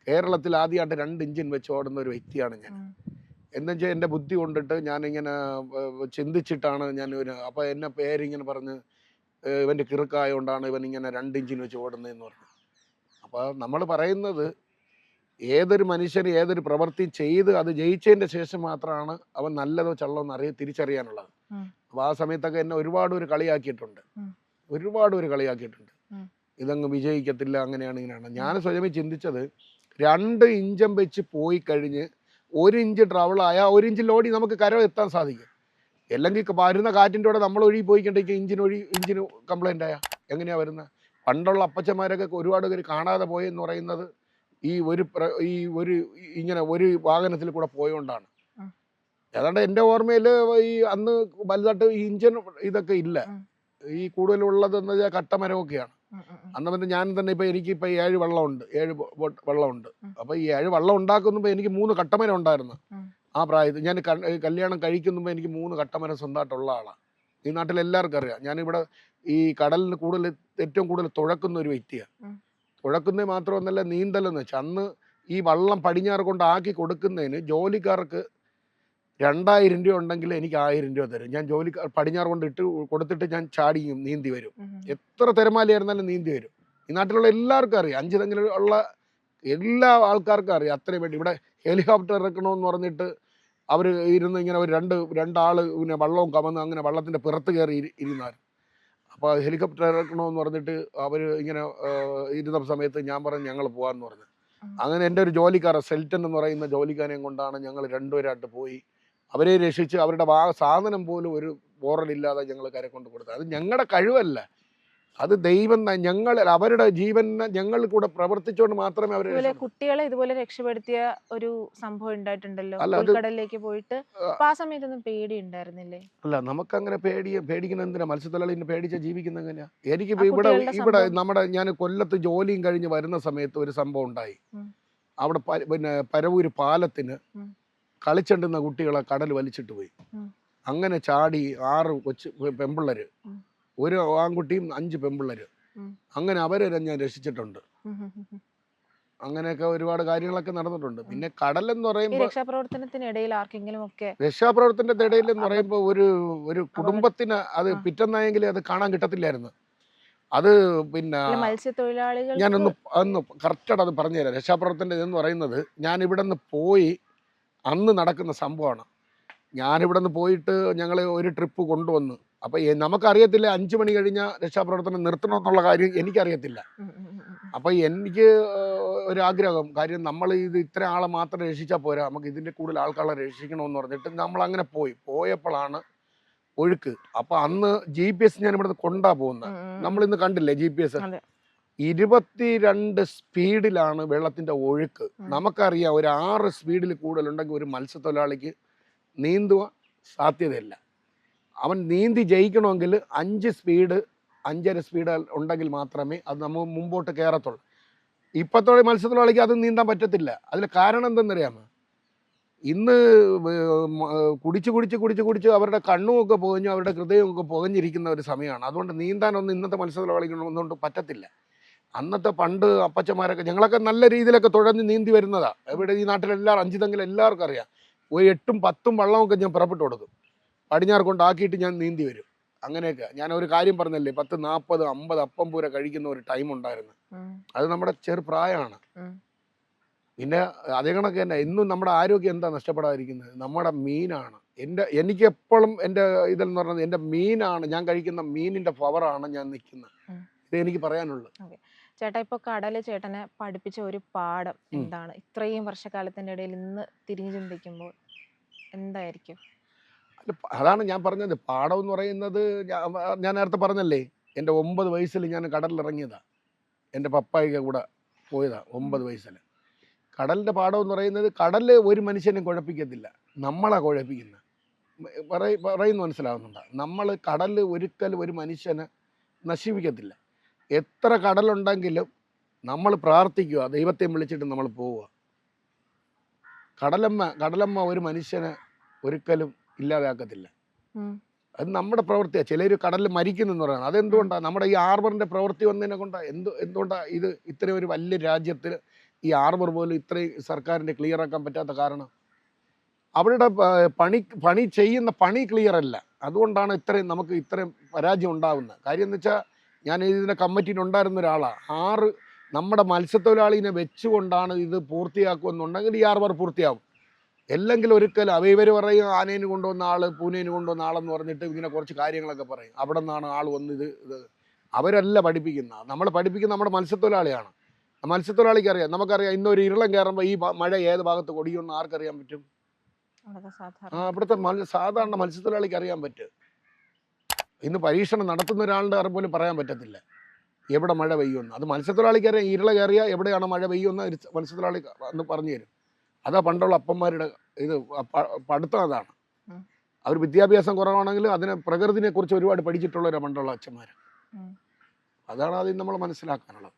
കേരളത്തിൽ ആദ്യമായിട്ട് 2 ഇഞ്ചിൻ വെച്ച് ഓടുന്ന ഒരു വ്യക്തിയാണ് ഞാൻ. എന്നുവെച്ചാൽ എൻ്റെ ബുദ്ധി കൊണ്ടിട്ട് ഞാനിങ്ങനെ ചിന്തിച്ചിട്ടാണ് അപ്പോൾ എന്നെ പേരിങ്ങനെ പറഞ്ഞ് ഇവൻ്റെ കിറുക്കായതുകൊണ്ടാണ് ഇവൻ ഇങ്ങനെ 2 ഇഞ്ചിന് വെച്ച് ഓടുന്നതെന്ന് പറഞ്ഞു. അപ്പോൾ നമ്മൾ പറയുന്നത് ഏതൊരു മനുഷ്യന് ഏതൊരു പ്രവൃത്തി ചെയ്ത് അത് ജയിച്ചതിൻ്റെ ശേഷം മാത്രമാണ് അവൻ നല്ലതോ ചള്ളോ തിരിച്ചറിയാനുള്ളത്. അപ്പോൾ ആ സമയത്തൊക്കെ എന്നെ ഒരുപാട് കളിയാക്കിയിട്ടുണ്ട്. ഇതങ്ങ് വിജയിക്കത്തില്ല, അങ്ങനെയാണ് ഇങ്ങനെയാണ്. ഞാൻ സ്വയമേ ചിന്തിച്ചത് 2 ഇഞ്ചം വെച്ച് പോയി കഴിഞ്ഞ് 1 ഇഞ്ച് ട്രാവലായാൽ 1 ഇഞ്ച് ലോഡി നമുക്ക് കര എത്താൻ സാധിക്കും. അല്ലെങ്കിൽ വരുന്ന കാറ്റിൻ്റെ കൂടെ നമ്മൾ ഒഴുകി പോയിക്കൊണ്ടെങ്കിൽ ഇഞ്ചിന് കംപ്ലൈൻ്റ് ആയാൽ എങ്ങനെയാണ് വരുന്നത്? പണ്ടുള്ള അപ്പച്ചന്മാരൊക്കെ ഒരുപാട് പേര് കാണാതെ പോയെന്ന് പറയുന്നത് ഇങ്ങനെ ഒരു വാഹനത്തിൽ കൂടെ പോയോണ്ടാണ്. ഏതാണ്ട് എൻ്റെ ഓർമ്മയിൽ ഈ അന്ന് വലുതായിട്ട് ഈ ഇഞ്ചിൻ ഇതൊക്കെ ഇല്ല. ഈ കൂടുതലുള്ളതെന്ന് വെച്ചാൽ കട്ടമരമൊക്കെയാണ്. അന്ന് പിന്നെ ഞാൻ തന്നെ ഇപ്പം എനിക്കിപ്പോൾ 7 വള്ളമുണ്ട്. അപ്പോൾ ഈ 7 വള്ളം ഉണ്ടാക്കുമ്പോൾ എനിക്ക് 3 കട്ടമരം ഉണ്ടായിരുന്നു ആ പ്രായത്തിൽ. ഞാൻ കല്യാണം കഴിക്കുമ്പോൾ എനിക്ക് 3 കട്ടമരം സ്വന്തമായിട്ടുള്ള ആളാണ്. ഈ നാട്ടിൽ എല്ലാവർക്കും അറിയാം. ഞാനിവിടെ ഈ കടലിന് ഏറ്റവും കൂടുതൽ തുഴക്കുന്ന ഒരു വ്യക്തിയാണ്. കുഴക്കുന്നത് മാത്രമൊന്നല്ല നീന്തലെന്ന് വെച്ചാൽ അന്ന് ഈ വള്ളം പടിഞ്ഞാറ് കൊണ്ട് ആക്കി കൊടുക്കുന്നതിന് ജോലിക്കാർക്ക് 2000 രൂപ ഉണ്ടെങ്കിൽ എനിക്ക് 1000 രൂപ തരും. ഞാൻ പടിഞ്ഞാറ് കൊണ്ട് കൊടുത്തിട്ട് ഞാൻ ചാടിയും നീന്തി വരും. എത്ര തിരമാലയായിരുന്നാലും നീന്തി വരും. ഈ നാട്ടിലുള്ള എല്ലാവർക്കും അറിയാം, 5 തെങ്ങിലുള്ള എല്ലാ ആൾക്കാർക്കും അറിയാം. അത്രയും വേണ്ടി ഇവിടെ ഹെലികോപ്റ്റർ ഇറക്കണമെന്ന് പറഞ്ഞിട്ട് അവർ ഇരുന്ന് ഇങ്ങനെ ഒരു രണ്ടാൾ പിന്നെ വള്ളവും കമന്ന് അങ്ങനെ വള്ളത്തിൻ്റെ പുറത്ത് കയറി ഇരുന്നാൽ, അപ്പോൾ ഹെലികോപ്റ്റർ ഇറക്കണമെന്ന് പറഞ്ഞിട്ട് അവർ ഇങ്ങനെ ഇരുന്ന സമയത്ത് ഞാൻ പറഞ്ഞു ഞങ്ങൾ പോകാമെന്ന് പറഞ്ഞു. അങ്ങനെ എൻ്റെ ഒരു ജോലിക്കാരൻ സെൽറ്റൻ എന്ന് പറയുന്ന ജോലിക്കാരെയും കൊണ്ടാണ് ഞങ്ങൾ രണ്ടുപേരായിട്ട് പോയി. അവരെ രക്ഷിച്ച് അവരുടെ സാധനം പോലും ഒരു പോറലില്ലാതെ ഞങ്ങൾ കര കൊണ്ട് കൊടുത്തത്. അത് ഞങ്ങളുടെ കഴിവല്ല, അത് ദൈവം അവരുടെ ജീവൻ ഞങ്ങൾ കൂടെ പ്രവർത്തിച്ചുകൊണ്ട് മാത്രമേ അവർ കുട്ടികളെ ഇതുപോലെ രക്ഷപ്പെടുത്തിയ ഒരു സംഭവം ഉണ്ടായിട്ടുണ്ടല്ലോ കടലിലേക്ക് പോയിട്ട്. ആ സമയത്തൊന്നും പേടി ഉണ്ടായിരുന്നില്ലേ? അല്ല, നമുക്കങ്ങനെ പേടിക്കുന്ന എന്തിനാ? മത്സ്യത്തൊഴിലാളിനെ പേടിച്ച ജീവിക്കുന്ന എങ്ങനെയാ? എനിക്ക് ഇവിടെ ഞാൻ കൊല്ലത്ത് ജോലിയും കഴിഞ്ഞ് വരുന്ന സമയത്ത് ഒരു സംഭവം ഉണ്ടായി. അവിടെ പിന്നെ പരവൂര് പാലത്തിന് കളിച്ചണ്ടുന്ന കുട്ടികളെ കടൽ വലിച്ചിട്ട് പോയി. അങ്ങനെ ചാടി 6 കൊച്ചു പെമ്പിള്ളര്, ഒരു ആൺകുട്ടിയും 5 പെമ്പിള്ളര്, അങ്ങനെ അവരെ ഞാൻ രക്ഷിച്ചിട്ടുണ്ട്. അങ്ങനെയൊക്കെ ഒരുപാട് കാര്യങ്ങളൊക്കെ നടന്നിട്ടുണ്ട്. പിന്നെ കടലെന്ന് പറയുമ്പോൾ രക്ഷാപ്രവർത്തനത്തിനിടയിൽ ആർക്കെങ്കിലും ഒക്കെ രക്ഷാപ്രവർത്തനത്തിന്റെ ഇടയിൽ എന്ന് പറയുമ്പോൾ ഒരു കുടുംബത്തിന് അത് പിറ്റന്നായെങ്കിൽ അത് കാണാൻ കിട്ടത്തില്ലായിരുന്നു. അത് പിന്നെ മത്സ്യത്തൊഴിലാളികൾ അന്ന് കറക്റ്റായിട്ട് അത് പറഞ്ഞുതരാം. രക്ഷാപ്രവർത്തനം എന്ന് പറയുന്നത് ഞാൻ ഇവിടെ നിന്ന് പോയി അന്ന് നടക്കുന്ന സംഭവമാണ്. ഞാനിവിടെ നിന്ന് പോയിട്ട് ഞങ്ങൾ ഒരു ട്രിപ്പ് കൊണ്ടുവന്ന്, അപ്പം നമുക്കറിയത്തില്ല 5 മണി കഴിഞ്ഞാൽ രക്ഷാപ്രവർത്തനം നിർത്തണമെന്നുള്ള കാര്യം എനിക്കറിയത്തില്ല. അപ്പം എനിക്ക് ഒരാഗ്രഹം, കാര്യം നമ്മൾ ഇത് ഇത്ര ആളെ മാത്രം രക്ഷിച്ചാൽ പോരാ, നമുക്ക് ഇതിൻ്റെ കൂടുതൽ ആൾക്കാരെ രക്ഷിക്കണമെന്ന് പറഞ്ഞിട്ട് നമ്മൾ അങ്ങനെ പോയപ്പോഴാണ് ഒഴുക്ക്. അപ്പം അന്ന് GPS ഞാൻ ഇവിടുന്ന് കൊണ്ടാ പോകുന്നത്. നമ്മളിന്ന് കണ്ടില്ലേ GPS 22 സ്പീഡിലാണ് വെള്ളത്തിൻ്റെ ഒഴുക്ക്. നമുക്കറിയാം ഒരു 6 സ്പീഡിൽ കൂടുതലുണ്ടെങ്കിൽ ഒരു മത്സ്യത്തൊഴിലാളിക്ക് നീന്തുവാൻ സാധ്യതയില്ല. അവൻ നീന്തി ജയിക്കണമെങ്കിൽ 5 സ്പീഡ് 5.5 സ്പീഡ് ഉണ്ടെങ്കിൽ മാത്രമേ അത് നമുക്ക് മുമ്പോട്ട് കയറത്തുള്ളൂ. ഇപ്പോഴത്തെ മത്സ്യത്തൊഴിലാളിക്ക് അത് നീന്താൻ പറ്റത്തില്ല. അതിൽ കാരണം എന്തെന്നറിയാമോ? ഇന്ന് കുടിച്ച് അവരുടെ കണ്ണുമൊക്കെ പുകഞ്ഞു, അവരുടെ ഹൃദയമൊക്കെ പുകഞ്ഞിരിക്കുന്ന ഒരു സമയമാണ്. അതുകൊണ്ട് നീന്താനൊന്നും ഇന്നത്തെ മത്സ്യത്തൊഴിലാളികളൊന്നും പറ്റത്തില്ല. അന്നത്തെ പണ്ട് അപ്പച്ചന്മാരൊക്കെ ഞങ്ങളൊക്കെ നല്ല രീതിയിലൊക്കെ തുഴഞ്ഞ് നീന്തി വരുന്നതാണ്. ഇവിടെ ഈ നാട്ടിലെല്ലാവരും 5 തെങ്ങിൽ എല്ലാവർക്കും അറിയാം. ഒരു 8ഉം 10ഉം വള്ളമൊക്കെ ഞാൻ പുറപ്പെട്ടു കൊടുക്കും. പടിഞ്ഞാറ് കൊണ്ടാക്കിയിട്ട് ഞാൻ നീന്തി വരും. അങ്ങനെയൊക്കെ ഞാൻ ഒരു കാര്യം പറഞ്ഞല്ലേ, 10, 40, 50 അപ്പം പൂര കഴിക്കുന്ന ഒരു ടൈം ഉണ്ടായിരുന്നു. അത് നമ്മുടെ ചെറുപ്രായമാണ്. പിന്നെ അതേ കണക്ക് തന്നെ ഇന്നും നമ്മുടെ ആരോഗ്യം എന്താ നഷ്ടപ്പെടാതിരിക്കുന്നത്? നമ്മുടെ മീനാണ്. എനിക്ക് എപ്പോഴും എൻ്റെ ഇതെന്ന് പറഞ്ഞത് എൻ്റെ മീനാണ്. ഞാൻ കഴിക്കുന്ന മീനിൻ്റെ പവറാണ് ഞാൻ നിൽക്കുന്നത്. ഇത് എനിക്ക് പറയാനുള്ളൂ. ചേട്ടാ, ഇപ്പോൾ കടല് ചേട്ടനെ പഠിപ്പിച്ച ഒരു പാഠം എന്താണ്? ഇത്രയും വർഷക്കാലത്തിൻ്റെ ഇടയിൽ ഇന്ന് തിരിഞ്ഞു ചിന്തിക്കുമ്പോൾ എന്തായിരിക്കും? അതാണ് ഞാൻ പറഞ്ഞത്. പാഠം എന്ന് പറയുന്നത് ഞാൻ നേരത്തെ പറഞ്ഞല്ലേ, എൻ്റെ 9 വയസ്സിൽ ഞാൻ കടലിലിറങ്ങിയതാ. എൻ്റെ പപ്പായിക്ക് കൂടെ പോയതാ 9 വയസ്സിൽ. കടലിൻ്റെ പാഠം എന്ന് പറയുന്നത്, കടൽ ഒരു മനുഷ്യനെ കുഴപ്പിക്കത്തില്ല, നമ്മളാ കുഴപ്പിക്കുന്നത്. പറയുന്നു മനസ്സിലാവുന്നുണ്ടോ? നമ്മൾ കടൽ ഒരിക്കലും ഒരു മനുഷ്യനെ നശിപ്പിക്കത്തില്ല. എത്ര കടലുണ്ടെങ്കിലും നമ്മൾ പ്രാർത്ഥിക്കുക, ദൈവത്തെ വിളിച്ചിട്ട് നമ്മൾ പോവുക. കടലമ്മ ഒരു മനുഷ്യനെ ഒരിക്കലും ഇല്ലാതാക്കത്തില്ല. അത് നമ്മുടെ പ്രവൃത്തിയാണ്. ചിലർ കടലിൽ മരിക്കുന്നെന്ന് പറയുന്നത് അതെന്തുകൊണ്ടാണ്? നമ്മുടെ ഈ ആർബറിൻ്റെ പ്രവൃത്തി വന്നതിനെ കൊണ്ടാണ്. എന്തുകൊണ്ടാണ് ഇത് ഇത്രയും ഒരു വലിയ രാജ്യത്തിൽ ഈ ആർബർ പോലും ഇത്രയും സർക്കാരിൻ്റെ ക്ലിയർ ആക്കാൻ പറ്റാത്ത കാരണം? അവരുടെ പണി ചെയ്യുന്ന പണി ക്ലിയർ അല്ല. അതുകൊണ്ടാണ് നമുക്ക് ഇത്രയും പരാജയം ഉണ്ടാകുന്നത്. കാര്യം എന്ന് വെച്ചാൽ, ഞാൻ ഇതിൻ്റെ കമ്മിറ്റിയിൽ ഉണ്ടായിരുന്ന ഒരാളാണ്. നമ്മുടെ മത്സ്യത്തൊഴിലാളിനെ വെച്ചുകൊണ്ടാണ് ഇത് പൂർത്തിയാക്കുമെന്നുണ്ടെങ്കിൽ ഈ ആർബർ പൂർത്തിയാകും. അല്ലെങ്കിൽ ഒരിക്കലും ഇവർ പറയും ആനേന് കൊണ്ടുവന്ന ആൾ, പൂനേന് കൊണ്ടുവന്ന ആളെന്ന് പറഞ്ഞിട്ട് ഇങ്ങനെ കുറച്ച് കാര്യങ്ങളൊക്കെ പറയും. അവിടെ നിന്നാണ് ആൾ വന്ന് ഇത് അവരല്ല പഠിപ്പിക്കുന്നത്. നമ്മൾ പഠിപ്പിക്കുന്ന നമ്മുടെ മത്സ്യത്തൊഴിലാളിയാണ്. മത്സ്യത്തൊഴിലാളിക്ക് അറിയാം. നമുക്കറിയാം, ഇന്നൊരു ഇരുളം കയറുമ്പോൾ ഈ മഴ ഏത് ഭാഗത്ത് കൊടിയുമെന്ന് ആർക്കറിയാൻ പറ്റും? അവിടുത്തെ സാധാരണ മത്സ്യത്തൊഴിലാളിക്ക് അറിയാൻ പറ്റും. ഇന്ന് പരീക്ഷണം നടത്തുന്ന ഒരാളുടെ അറിവ് പോലും പറയാൻ പറ്റത്തില്ല എവിടെ മഴ പെയ്യുമെന്ന്. അത് മത്സ്യത്തൊഴിലാളിക്ക് അറിയാം. ഇരുള കയറിയാൽ എവിടെയാണ് മഴ പെയ്യുമെന്ന് മത്സ്യത്തൊഴിലാളി എന്ന് പറഞ്ഞു തരും. അതാ പണ്ടുള്ള അപ്പന്മാരുടെ ഇത് പഠിത്തം അതാണ്. അവർ വിദ്യാഭ്യാസം കുറവാണെങ്കിലും അതിനെ പ്രകൃതിനെ കുറിച്ച് ഒരുപാട് പഠിച്ചിട്ടുള്ളവരാണ് പണ്ടുള്ള അച്ഛന്മാർ. അതാണ് അതിൽ നമ്മൾ മനസ്സിലാക്കാനുള്ളത്.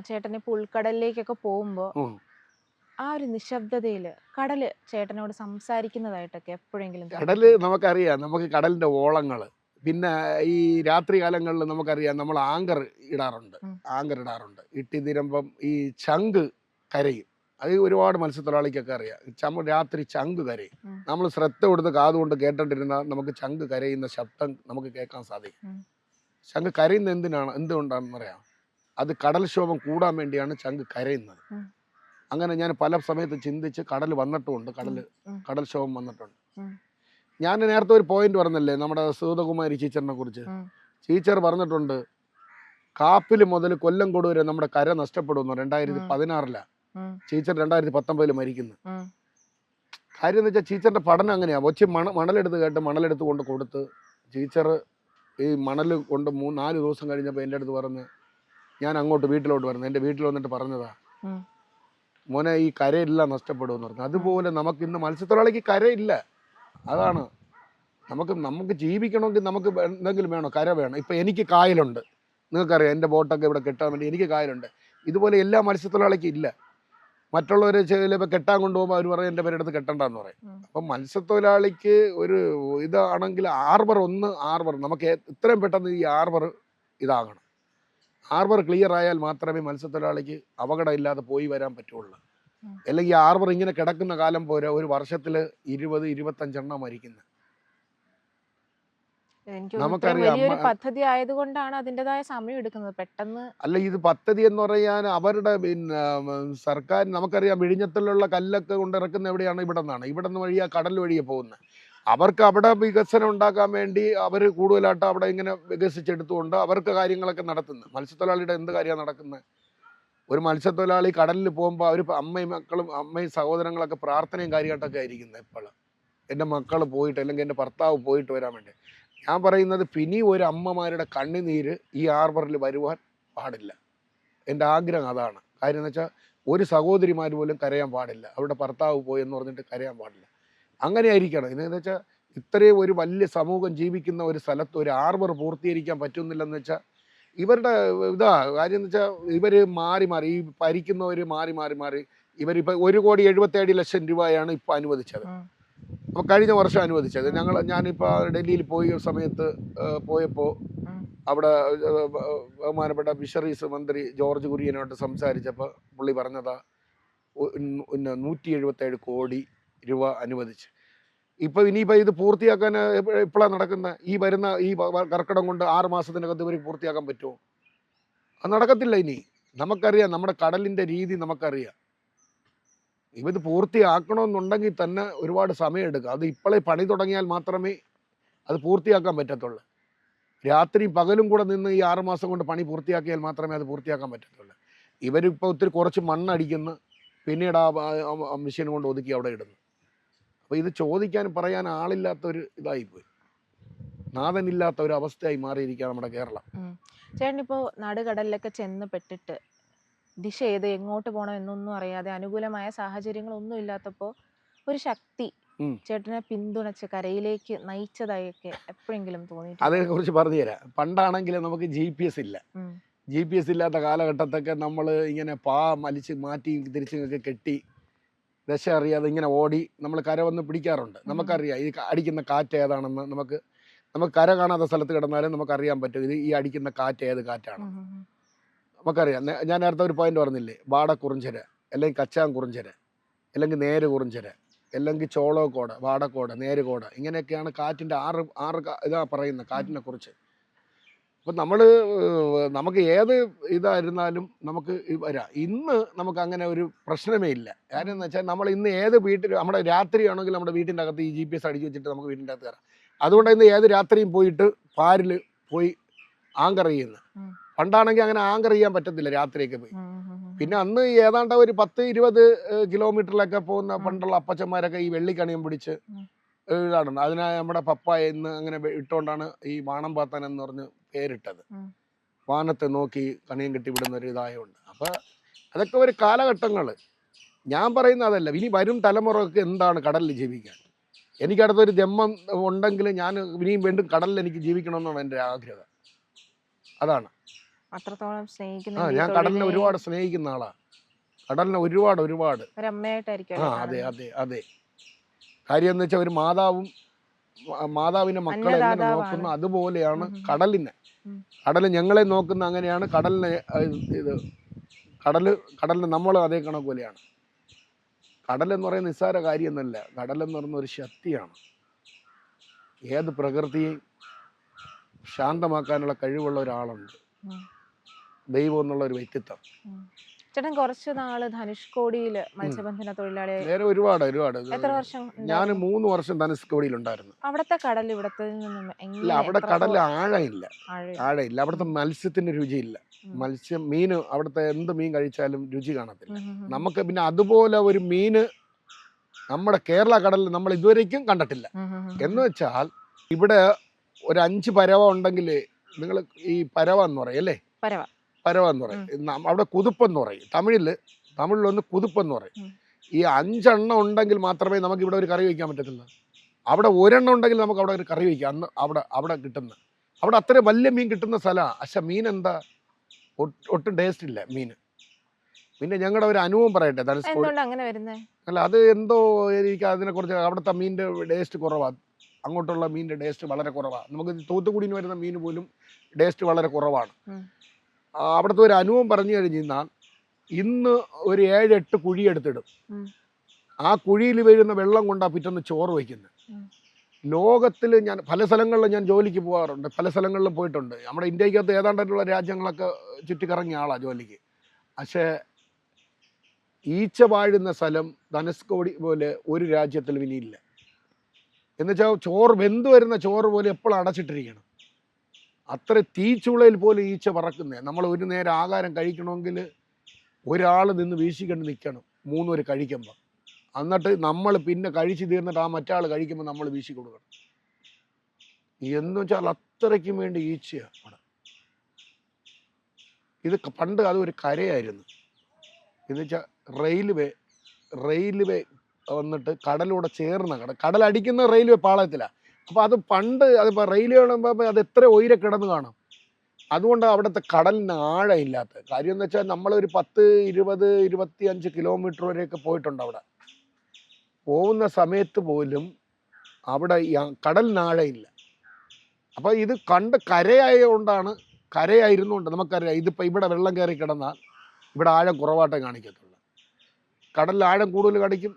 ചേട്ടൻ ഇപ്പോൾ ഉൾക്കടലിലേക്കൊക്കെ പോകുമ്പോൾ ആ ഒരു നിശബ്ദതയില് കടല് ചേട്ടനോട് സംസാരിക്കുന്നതായിട്ടൊക്കെ എപ്പോഴെങ്കിലും? കടല് നമുക്കറിയാം. നമുക്ക് കടലിന്റെ ഓളങ്ങള്, പിന്നെ ഈ രാത്രി കാലങ്ങളിൽ നമുക്കറിയാം നമ്മൾ ആങ്കർ ഇടാറുണ്ട്. ഉം. ഇട്ടി തീരുമ്പം ഈ ചങ്ക് കരയും. അത് ഒരുപാട് മത്സ്യത്തൊഴിലാളിക്കൊക്കെ അറിയാം. രാത്രി ചങ്ക് കരയും. ഉം. നമ്മൾ ശ്രദ്ധ കൊടുത്ത് കാതുകൊണ്ട് കേട്ടോണ്ടിരുന്നാൽ നമുക്ക് ചങ്ക് കരയുന്ന ശബ്ദം നമുക്ക് കേൾക്കാൻ സാധിക്കും. ഉം. ചങ്ക് കരയുന്ന എന്തുകൊണ്ടാണെന്ന് അറിയാം? അത് കടൽക്ഷോഭം കൂടാൻ വേണ്ടിയാണ് ചങ്ക് കരയുന്നത്. ഉം. അങ്ങനെ ഞാൻ പല സമയത്ത് ചിന്തിച്ച് കടൽ വന്നിട്ടുമുണ്ട്, ഉം. കടൽക്ഷോഭം വന്നിട്ടുണ്ട്. ഉം. ഞാൻ നേരത്തെ ഒരു പോയിന്റ് പറഞ്ഞല്ലേ നമ്മുടെ സുഗതകുമാരി ടീച്ചറിനെ കുറിച്ച്. ഉം. ടീച്ചർ പറഞ്ഞിട്ടുണ്ട് കാപ്പിൽ മുതൽ കൊല്ലംകോട് വരെ നമ്മുടെ കര നഷ്ടപ്പെടുന്നു. 2016 ഉം. ടീച്ചർ 2019 മരിക്കുന്നു. ഉം. കാര്യം എന്ന് വെച്ചാൽ ടീച്ചറിന്റെ പഠനം അങ്ങനെയാണ്. ഒച്ച മണലെടുത്ത് കൊണ്ട് കൊടുത്ത് ടീച്ചർ ഈ മണൽ കൊണ്ട് 4 ദിവസം കഴിഞ്ഞപ്പോൾ എൻ്റെ അടുത്ത് പറഞ്ഞ്, ഞാൻ അങ്ങോട്ട് വീട്ടിലോട്ട് വരുന്നത്, എൻ്റെ വീട്ടിൽ വന്നിട്ട് പറഞ്ഞതാ, ഉം. മോനെ ഈ കരയെല്ലാം നഷ്ടപ്പെടുമെന്ന് പറഞ്ഞു. അതുപോലെ നമുക്ക് ഇന്ന് മത്സ്യത്തൊഴിലാളിക്ക് കരയില്ല. അതാണ് നമുക്ക് ജീവിക്കണമെങ്കിൽ നമുക്ക് എന്തെങ്കിലും വേണോ? കര വേണം. ഇപ്പം എനിക്ക് കായലുണ്ട്, നിങ്ങൾക്കറിയാം, എൻ്റെ ബോട്ടൊക്കെ ഇവിടെ കെട്ടാൻ വേണ്ടി എനിക്ക് കായലുണ്ട്. ഇതുപോലെ എല്ലാ മത്സ്യത്തൊഴിലാളിക്കും ഇല്ല. മറ്റുള്ളവർ ചിലപ്പോൾ കെട്ടാൻ കൊണ്ടുപോകുമ്പോൾ അവർ പറയും എൻ്റെ പേരെടുത്ത് കെട്ടണ്ടെന്ന് പറയും. അപ്പം മത്സ്യത്തൊഴിലാളിക്ക് ഒരു ഇതാണെങ്കിൽ ആർബർ നമുക്ക് ഇത്രയും പെട്ടെന്ന് ഈ ആർബർ ഇതാകണം. ആർബർ ക്ലിയർ ആയാൽ മാത്രമേ മത്സ്യത്തൊഴിലാളിക്ക് അപകടം ഇല്ലാതെ പോയി വരാൻ പറ്റുള്ളൂ. അല്ലെങ്കിൽ ആർബർ ഇങ്ങനെ കിടക്കുന്ന കാലം പോരാ, ഒരു വർഷത്തിൽ 20-25 മരിക്കുന്നത്. നമുക്കറിയാം വലിയൊരു പദ്ധതി ആയതുകൊണ്ടാണ് അതിൻ്റെതായ സമയം എടുക്കുന്നത് പെട്ടെന്ന്. അല്ല, ഇത് പദ്ധതി എന്ന് പറയാൻ അവരുടെ സർക്കാർ, നമുക്കറിയാം വിഴിഞ്ഞത്തിലുള്ള കല്ലൊക്കെ കൊണ്ടിറക്കുന്ന എവിടെയാണ്? ഇവിടെ നിന്ന് വഴിയാ കടൽ വഴിയെ പോകുന്നത്. അവർക്ക് അവിടെ വികസനം ഉണ്ടാക്കാൻ വേണ്ടി അവർ കൂടുതലായിട്ട് അവിടെ ഇങ്ങനെ വികസിച്ചെടുത്തുകൊണ്ട് അവർക്ക് കാര്യങ്ങളൊക്കെ നടത്തുന്നത്. മത്സ്യത്തൊഴിലാളിയുടെ എന്ത് കാര്യമാണ് നടക്കുന്നത്? ഒരു മത്സ്യത്തൊഴിലാളി കടലിൽ പോകുമ്പോൾ അവർ അമ്മയും സഹോദരങ്ങളൊക്കെ പ്രാർത്ഥനയും കാര്യമായിട്ടൊക്കെ ആയിരിക്കുന്നത്. ഇപ്പോൾ എൻ്റെ മക്കൾ പോയിട്ട്, അല്ലെങ്കിൽ എൻ്റെ ഭർത്താവ് പോയിട്ട് വരാൻ വേണ്ടി. ഞാൻ പറയുന്നത്, പിന്നെ ഒരു അമ്മമാരുടെ കണ്ണുനീര് ഈ ആർബറിൽ വരുവാൻ പാടില്ല. എൻ്റെ ആഗ്രഹം അതാണ്. കാര്യം എന്ന് വെച്ചാൽ ഒരു സഹോദരിമാർ പോലും കരയാൻ പാടില്ല. അവരുടെ ഭർത്താവ് പോയി എന്ന് പറഞ്ഞിട്ട് കരയാൻ പാടില്ല. അങ്ങനെ ആയിരിക്കണം. ഇതെന്ന് വെച്ചാൽ ഇത്രയും ഒരു വലിയ സമൂഹം ജീവിക്കുന്ന ഒരു സ്ഥലത്ത് ഒരു ആർബർ പൂർത്തീകരിക്കാൻ പറ്റുന്നില്ലെന്ന് വെച്ചാൽ ഇവരുടെ കാര്യം എന്ന് വെച്ചാൽ ഇവർ മാറി ഈ ഭരിക്കുന്നവർ മാറി ഇവരിപ്പോൾ 1,77,00,000 രൂപയാണ് ഇപ്പോൾ അനുവദിച്ചത്. അപ്പോൾ കഴിഞ്ഞ വർഷം അനുവദിച്ചത്. ഞാനിപ്പോൾ ഡൽഹിയിൽ പോയ സമയത്ത് പോയപ്പോൾ അവിടെ ബഹുമാനപ്പെട്ട ഫിഷറീസ് മന്ത്രി ജോർജ് കുര്യനുമായിട്ട് സംസാരിച്ചപ്പോൾ പുള്ളി പറഞ്ഞതാ 177 കോടി രൂപ അനുവദിച്ച്. ഇനിയിപ്പോൾ ഇത് പൂർത്തിയാക്കാൻ എപ്പോഴാണ് നടക്കുന്നത്? ഈ കർക്കിടകം കൊണ്ട് 6 മാസത്തിനകത്ത് ഇവർ പൂർത്തിയാക്കാൻ പറ്റുമോ? അത് നടക്കത്തില്ല. ഇനി നമുക്കറിയാം, നമ്മുടെ കടലിൻ്റെ രീതി നമുക്കറിയാം. ഇത് പൂർത്തിയാക്കണമെന്നുണ്ടെങ്കിൽ തന്നെ ഒരുപാട് സമയമെടുക്കും. അത് ഇപ്പോഴേ പണി തുടങ്ങിയാൽ മാത്രമേ അത് പൂർത്തിയാക്കാൻ പറ്റത്തുള്ളൂ. രാത്രിയും പകലും കൂടെ നിന്ന് ഈ 6 മാസം കൊണ്ട് പണി പൂർത്തിയാക്കിയാൽ മാത്രമേ അത് പൂർത്തിയാക്കാൻ പറ്റത്തുള്ളൂ. ഇവരിപ്പോൾ ഒത്തിരി കുറച്ച് മണ്ണടിക്കുന്നു, പിന്നീട് ആ മെഷീൻ കൊണ്ട് ഒതുക്കി അവിടെ ഇടുന്നു. അപ്പോൾ ഇത് ചോദിക്കാൻ പറയാൻ ആളില്ലാത്തൊരു ഇതായിപ്പോയി, നാഥനില്ലാത്ത ഒരു അവസ്ഥയായി മാറിയിരിക്കുകയാണ് നമ്മുടെ കേരളം. ചേട്ടനിപ്പോൾ നടുകടലിലൊക്കെ ചെന്ന് പെട്ടിട്ട് ദിശ ഏത്, എങ്ങോട്ട് പോകണം എന്നൊന്നും അറിയാതെ, അനുകൂലമായ സാഹചര്യങ്ങളൊന്നും ഇല്ലാത്തപ്പോൾ ഒരു ശക്തി ചേട്ടനെ പിന്തുണച്ച് കരയിലേക്ക് നയിച്ചതായൊക്കെ എപ്പോഴെങ്കിലും തോന്നിയിട്ടുണ്ട്? അതിനെക്കുറിച്ച് പറഞ്ഞുതരാം. പണ്ടാണെങ്കിൽ നമുക്ക് GPS ഇല്ല. GPS ഇല്ലാത്ത കാലഘട്ടത്തൊക്കെ നമ്മൾ ഇങ്ങനെ വലിച്ച് മാറ്റി തിരിച്ചൊക്കെ കെട്ടി ദശ അറിയാതെ ഇങ്ങനെ ഓടി നമ്മൾ കര വന്ന് പിടിക്കാറുണ്ട്. നമുക്കറിയാം ഈ അടിക്കുന്ന കാറ്റ് ഏതാണെന്ന്. നമുക്ക് കര കാണാത്ത സ്ഥലത്ത് കിടന്നാലും നമുക്കറിയാൻ പറ്റും ഇത് ഈ അടിക്കുന്ന കാറ്റ് ഏത് കാറ്റാണ്. നമുക്കറിയാം. ഞാൻ നേരത്തെ ഒരു പോയിന്റ് പറഞ്ഞില്ലേ, വാടക്കുറിഞ്ചര, അല്ലെങ്കിൽ കച്ചാങ്കുറിഞ്ചര, അല്ലെങ്കിൽ നേരുകുറിഞ്ചര, അല്ലെങ്കിൽ ചോളോക്കോട്, വാടക്കോട്, നേരുകോട്, ഇങ്ങനെയൊക്കെയാണ് കാറ്റിൻ്റെ ആറ് ഇതാ പറയുന്നത് കാറ്റിനെ കുറിച്ച്. അപ്പം നമുക്ക് ഏത് ഇതായിരുന്നാലും നമുക്ക് വരാം. ഇന്ന് നമുക്ക് അങ്ങനെ ഒരു പ്രശ്നമേ ഇല്ല. കാര്യം എന്ന് വെച്ചാൽ നമ്മൾ ഇന്ന് ഏത് വീട്ടിൽ, നമ്മുടെ രാത്രിയാണെങ്കിൽ നമ്മുടെ വീട്ടിൻ്റെ അകത്ത് ഈ GPS അടിച്ചു വെച്ചിട്ട് നമുക്ക് വീട്ടിൻ്റെ അകത്ത് കയറാം. അതുകൊണ്ട് ഇന്ന് ഏത് രാത്രിയും പോയിട്ട് പാരിൽ പോയി ആങ്കർ ചെയ്യുന്നത്. പണ്ടാണെങ്കിൽ അങ്ങനെ ആങ്കർ ചെയ്യാൻ പറ്റത്തില്ല രാത്രിയൊക്കെ പോയി. പിന്നെ അന്ന് ഏതാണ്ട് ഒരു 10-20 കിലോമീറ്ററിലൊക്കെ പോകുന്ന പണ്ടുള്ള അപ്പച്ചന്മാരൊക്കെ ഈ വെള്ളിക്കണിയും പിടിച്ച് ഇടാറുണ്ട്. അതിനായി നമ്മുടെ പപ്പായ ഇന്ന് അങ്ങനെ ഇട്ടുകൊണ്ടാണ് ഈ വാണം പാത്താൻ എന്ന് പറഞ്ഞ് പേരിട്ടത്. വാനത്തെ നോക്കി കണിയും കെട്ടി വിടുന്ന ഒരു ഇതായതുകൊണ്ട്. അപ്പോൾ അതൊക്കെ ഒരു കാലഘട്ടങ്ങൾ. ഞാൻ പറയുന്നത് അതല്ല, ഇനി വരും തലമുറക്ക് എന്താണ് കടലിൽ ജീവിക്കാൻ. എനിക്കടുത്തൊരു ജന്മം ഉണ്ടെങ്കിൽ ഞാൻ ഇനിയും വീണ്ടും കടലിൽ എനിക്ക് ജീവിക്കണമെന്നാണ് എൻ്റെ ആഗ്രഹം. അതാണ്. അത്രത്തോളം സ്നേഹിക്കുന്ന, ഞാൻ കടലിനെ ഒരുപാട് സ്നേഹിക്കുന്ന ആളാണ്. കടലിനെ ഒരുപാട് അതെ. കാര്യം എന്ന് വെച്ചാൽ ഒരു മാതാവും മാതാവിനെ മക്കളെ എങ്ങനെ അന്നദാതാവാണ്. നോക്കുന്നു അതുപോലെയാണ് ഉം. കടലിനെ. ഉം. കടൽ ഞങ്ങളെ നോക്കുന്ന അങ്ങനെയാണ് കടലിനെ. ഇത് കടലിന് നമ്മൾ അതേ കണക്ക് പോലെയാണ്. കടലെന്ന് പറയുന്ന നിസ്സാര കാര്യമൊന്നുമല്ല. കടലെന്ന് പറയുന്ന ഒരു ശക്തിയാണ്. ഏത് പ്രകൃതിയെയും ശാന്തമാക്കാനുള്ള കഴിവുള്ള ഒരാളുണ്ട്, ഉം. ദൈവം എന്നുള്ള ഒരു വ്യക്തിത്വം. ഉം. ചേട്ടൻ കുറച്ച് നാള് ധനുഷ്കോടിയില് മത്സ്യബന്ധന തൊഴിലാളി നേരെ ഒരുപാട് എത്ര വർഷം ഞാൻ ഉണ്ടായിരുന്നു? 3 വർഷം ധനുഷ്കോടിയിലുണ്ടായിരുന്നു. അവിടത്തെ കടൽ ഇവിടത്തെ നിന്നും ഇല്ല, എങ്ങനെ അവിടെ കടലിൽ ആഴമില്ല. ആഴം? ആഴമില്ല. അവിടുത്തെ മത്സ്യത്തിന് രുചിയില്ല. മത്സ്യം, മീന്, അവിടുത്തെ എന്ത് മീൻ കഴിച്ചാലും രുചി കാണത്തില്ല. നമുക്ക് പിന്നെ അതുപോലെ ഒരു മീന് നമ്മുടെ കേരള കടലിൽ നമ്മൾ ഇതുവരേക്കും കണ്ടിട്ടില്ല. എന്ന് വെച്ചാൽ ഇവിടെ ഒരു 5 പരവ ഉണ്ടെങ്കിൽ, നിങ്ങൾ ഈ പരവ എന്ന് പറയും അല്ലേ, പരവ പരവ എന്ന് പറയും. അവിടെ കുതുപ്പെന്ന് പറയും. തമിഴിലൊന്ന് കുതുപ്പെന്ന് പറയും. ഈ 5 എണ്ണം ഉണ്ടെങ്കിൽ മാത്രമേ നമുക്ക് ഇവിടെ ഒരു കറി വയ്ക്കാൻ പറ്റത്തില്ല. അവിടെ ഒരെണ്ണം ഉണ്ടെങ്കിൽ നമുക്ക് അവിടെ ഒരു കറി വയ്ക്കാം. അന്ന് അവിടെ കിട്ടുന്ന, അവിടെ അത്രയും വലിയ മീൻ കിട്ടുന്ന സ്ഥലമാണ്. പക്ഷെ മീൻ എന്താ, ഒട്ടും ടേസ്റ്റ് ഇല്ല മീൻ. പിന്നെ ഞങ്ങളുടെ ഒരു അനുഭവം പറയട്ടെ ധനുഷ്കോടി. അങ്ങനെ വരുന്നേ അല്ല, അത് എന്തോ എനിക്ക് അതിനെക്കുറിച്ച്, അവിടുത്തെ മീനിൻ്റെ ടേസ്റ്റ് കുറവാണ്. അങ്ങോട്ടുള്ള മീനിൻ്റെ ടേസ്റ്റ് വളരെ കുറവാണ്. നമുക്ക് തൂത്തുക്കുടിയിൽ വരുന്ന മീൻ പോലും ടേസ്റ്റ് വളരെ കുറവാണ്. അവിടുത്തെ ഒരു അനുഭവം പറഞ്ഞു കഴിഞ്ഞാൽ, ഇന്ന് ഒരു 7-8 കുഴി എടുത്തിടും. ആ കുഴിയിൽ വീഴുന്ന വെള്ളം കൊണ്ടാണ് പിറ്റേന്ന് ചോറ് വയ്ക്കുന്നത്. ലോകത്തിൽ ഞാൻ പല സ്ഥലങ്ങളിലും ഞാൻ ജോലിക്ക് പോകാറുണ്ട്, പല സ്ഥലങ്ങളിലും പോയിട്ടുണ്ട്. നമ്മുടെ ഇന്ത്യക്കകത്ത് ഏതാണ്ടുള്ള രാജ്യങ്ങളൊക്കെ ചുറ്റിക്കറങ്ങിയ ആളാണ് ജോലിക്ക്. പക്ഷേ ഈച്ച വാഴുന്ന സ്ഥലം ധനുഷ്കോടി പോലെ ഒരു രാജ്യത്തിലും ഇനിയില്ല. എന്നുവെച്ചാൽ ചോറ്, വെന്ത് വരുന്ന ചോറ് പോലെ എപ്പോഴും അടച്ചിട്ടിരിക്കണം. അത്ര തീച്ചുളയിൽ പോലും ഈച്ച പറക്കുന്നേ. നമ്മൾ ഒരു നേരം ആഹാരം കഴിക്കണമെങ്കിൽ ഒരാൾ നിന്ന് വീശിക്കണ്ട് നിൽക്കണം 3 പേര് കഴിക്കുമ്പോൾ. എന്നിട്ട് നമ്മൾ പിന്നെ കഴിച്ച് തീർന്നിട്ട് ആ മറ്റാൾ കഴിക്കുമ്പോൾ നമ്മൾ വീശി കൊടുക്കണം. എന്ന് വെച്ചാൽ അത്രയ്ക്കും വേണ്ടി ഈച്ചയാണ് അവിടെ. ഇത് പണ്ട് അതൊരു കരയായിരുന്നു. എന്ന് വെച്ചാൽ റെയിൽവേ വന്നിട്ട് കടലൂടെ ചേർന്ന കടലടിക്കുന്ന റെയിൽവേ പാളയത്തിലാണ്. അപ്പോൾ അത് പണ്ട് അതിപ്പോൾ റെയിൽവേ ആകുമ്പോൾ അത് എത്ര ഉയരെ കിടന്ന് കാണും. അതുകൊണ്ട് അവിടുത്തെ കടലിന് ആഴമില്ലാത്ത കാര്യം എന്ന് വെച്ചാൽ നമ്മളൊരു 10, 20, 25 കിലോമീറ്റർ വരെയൊക്കെ പോയിട്ടുണ്ട്. അവിടെ പോകുന്ന സമയത്ത് പോലും അവിടെ കടലിന് ആഴമില്ല. അപ്പോൾ ഇത് കണ്ട് കരയായിരുന്നുകൊണ്ട് നമുക്കറിയാം, ഇതിപ്പോൾ ഇവിടെ വെള്ളം കയറി കിടന്നാൽ ഇവിടെ ആഴം കുറവായിട്ടേ കാണിക്കത്തുള്ളൂ. കടലിൽ ആഴം കൂടുതൽ കാണിക്കും.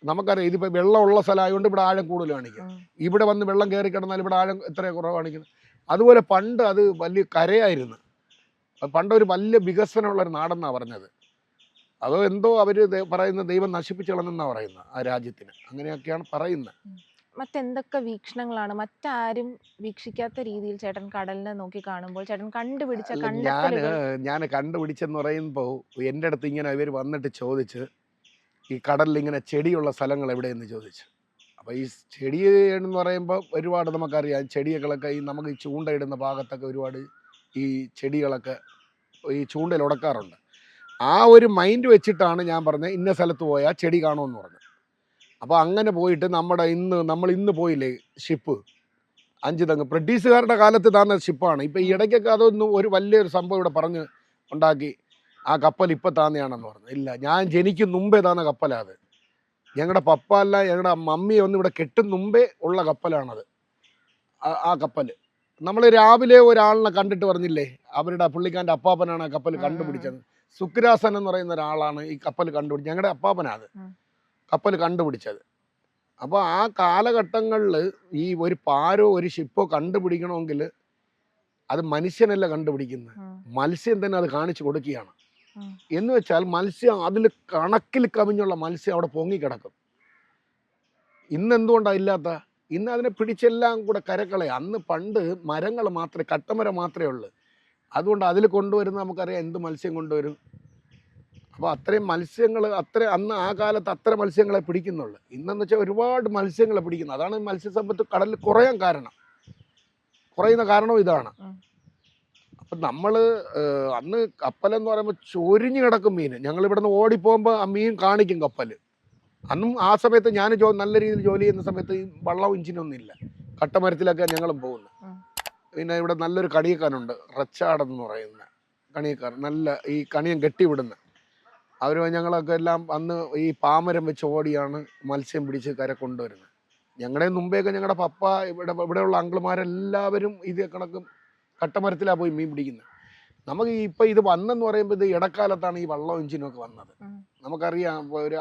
നമുക്കറിയാം, ഇതിപ്പോൾ വെള്ളമുള്ള സ്ഥലമായതുകൊണ്ട് ഇവിടെ ആഴം കൂടുതൽ കാണിക്കും. ഇവിടെ വന്ന് വെള്ളം കയറി കിടന്നാൽ ഇവിടെ ആഴം എത്ര കുറവ് കാണിക്കുന്നത്. അതുപോലെ പണ്ട് അത് വലിയ കരയായിരുന്നു. പണ്ടൊരു വലിയ വികസനമുള്ളൊരു നാടെന്നാണ് പറഞ്ഞത്. അതോ എന്തോ അവർ പറയുന്ന ദൈവം നശിപ്പിച്ചു കളഞ്ഞെന്നാണ് പറയുന്നത് ആ രാജ്യത്തിന്. അങ്ങനെയൊക്കെയാണ് പറയുന്നത്. മറ്റെന്തൊക്കെ വീക്ഷണങ്ങളാണ് മറ്റാരും വീക്ഷിക്കാത്ത രീതിയിൽ ചേട്ടൻ കടലിനെ നോക്കി കാണുമ്പോൾ ചേട്ടൻ കണ്ടുപിടിച്ച ഞാൻ കണ്ടുപിടിച്ചെന്ന് പറയുമ്പോൾ, എൻ്റെ അടുത്ത് ഇങ്ങനെ ഇവർ വന്നിട്ട് ചോദിച്ച്, ഈ കടലിൽ ഇങ്ങനെ ചെടിയുള്ള സ്ഥലങ്ങൾ എവിടെയെന്ന് ചോദിച്ചു. അപ്പോൾ ഈ ചെടി എന്ന് പറയുമ്പോൾ ഒരുപാട് നമുക്കറിയാം. ചെടികളൊക്കെ ഈ നമുക്ക് ഈ ചൂണ്ടയിടുന്ന ഭാഗത്തൊക്കെ ഒരുപാട് ഈ ചെടികളൊക്കെ ഈ ചൂണ്ടയിൽ ഉടക്കാറുണ്ട്. ആ ഒരു മൈൻഡ് വെച്ചിട്ടാണ് ഞാൻ പറഞ്ഞത് ഇന്ന സ്ഥലത്ത് പോയാൽ ചെടി കാണുമെന്ന് പറഞ്ഞു. അപ്പോൾ അങ്ങനെ പോയിട്ട് നമ്മൾ ഇന്ന് പോയില്ലേ ഷിപ്പ് 5 തെങ്ങ്, ബ്രിട്ടീഷുകാരുടെ കാലത്ത് താന്ന ഷിപ്പാണ്. ഇപ്പോൾ ഈ ഇടയ്ക്കൊക്കെ അതൊന്നും ഒരു വലിയൊരു സംഭവം ഇവിടെ പറഞ്ഞ് ഉണ്ടാക്കി ആ കപ്പൽ ഇപ്പം താന്നെയാണെന്ന് പറഞ്ഞു. ഇല്ല, ഞാൻ ജനിക്കും മുമ്പേ താന്ന കപ്പലാണ് അത്. ഞങ്ങളുടെ പപ്പ അല്ല, ഞങ്ങളുടെ മമ്മിയെ ഒന്ന് ഇവിടെ കെട്ടും മുമ്പേ ഉള്ള കപ്പലാണത്. ആ കപ്പൽ നമ്മൾ രാവിലെ ഒരാളിനെ കണ്ടിട്ട് പറഞ്ഞില്ലേ, അവരുടെ പുള്ളിക്കാരൻ്റെ അപ്പാപ്പനാണ് ആ കപ്പൽ കണ്ടുപിടിച്ചത്. സുക്രാസൻ എന്ന് പറയുന്ന ഒരാളാണ് ഈ കപ്പൽ കണ്ടുപിടിച്ചത്. ഞങ്ങളുടെ അപ്പാപ്പനാണ് കപ്പൽ കണ്ടുപിടിച്ചത്. അപ്പോൾ ആ കാലഘട്ടങ്ങളിൽ ഈ ഒരു പാരോ ഒരു ഷിപ്പോ കണ്ടുപിടിക്കണമെങ്കിൽ അത് മനുഷ്യനല്ല കണ്ടുപിടിക്കുന്നത്, മത്സ്യം തന്നെ അത് കാണിച്ചു കൊടുക്കുകയാണ്. എന്ന് വെച്ചാൽ മത്സ്യം അതിൽ കണക്കിൽ കവിഞ്ഞുള്ള മത്സ്യം അവിടെ പൊങ്ങിക്കിടക്കും. ഇന്നെന്തുകൊണ്ടാണ് ഇല്ലാത്ത? ഇന്ന് അതിനെ പിടിച്ചെല്ലാം കൂടെ കരക്കളയും. അന്ന് പണ്ട് മരങ്ങൾ മാത്രമേ, കട്ടമരം മാത്രമേ ഉള്ളൂ. അതുകൊണ്ട് അതിൽ കൊണ്ടുവരുന്ന നമുക്കറിയാം എന്ത് മത്സ്യം കൊണ്ടുവരും. അപ്പോൾ അത്രയും മത്സ്യങ്ങൾ അന്ന് ആ കാലത്ത് അത്ര മത്സ്യങ്ങളെ പിടിക്കുന്നുള്ളൂ. ഇന്നെന്ന് വെച്ചാൽ ഒരുപാട് മത്സ്യങ്ങളെ പിടിക്കുന്നു. അതാണ് മത്സ്യസമ്പത്ത് കടലിൽ കുറയുന്ന കാരണവും ഇതാണ്. അപ്പം നമ്മൾ അന്ന് കപ്പലെന്ന് പറയുമ്പോൾ ചൊരിഞ്ഞ് കിടക്കും മീൻ. ഞങ്ങളിവിടെ നിന്ന് ഓടിപ്പോകുമ്പോൾ ആ മീൻ കാണിക്കും കപ്പൽ. അന്നും ആ സമയത്ത് ഞാൻ നല്ല രീതിയിൽ ജോലി ചെയ്യുന്ന സമയത്ത് ഈ വള്ളവും ഇഞ്ചിനൊന്നും ഇല്ല. കട്ടമരത്തിലൊക്കെ ഞങ്ങളും പോകുന്നത്. പിന്നെ ഇവിടെ നല്ലൊരു കണിയക്കാരുണ്ട്, റച്ചാടെന്ന് പറയുന്ന കണിയക്കാർ, നല്ല ഈ കണിയം കെട്ടിവിടുന്ന അവർ. ഞങ്ങളൊക്കെ എല്ലാം അന്ന് ഈ പാമരം വെച്ച് ഓടിയാണ് മത്സ്യം പിടിച്ച് കര കൊണ്ടുവരുന്നത്. ഞങ്ങളുടെ മുമ്പേയൊക്കെ ഞങ്ങളുടെ പപ്പ ഇവിടെയുള്ള അങ്കിൾമാരെല്ലാവരും ഇത് കണക്കും കട്ടമരത്തിലാണ് പോയി മീൻ പിടിക്കുന്നത്. നമുക്ക് ഇപ്പം ഇത് വന്നെന്ന് പറയുമ്പോൾ ഇത് ഇടക്കാലത്താണ് ഈ വള്ളം എഞ്ചിനൊക്കെ വന്നത്. നമുക്കറിയാം ഇപ്പോൾ ഒരു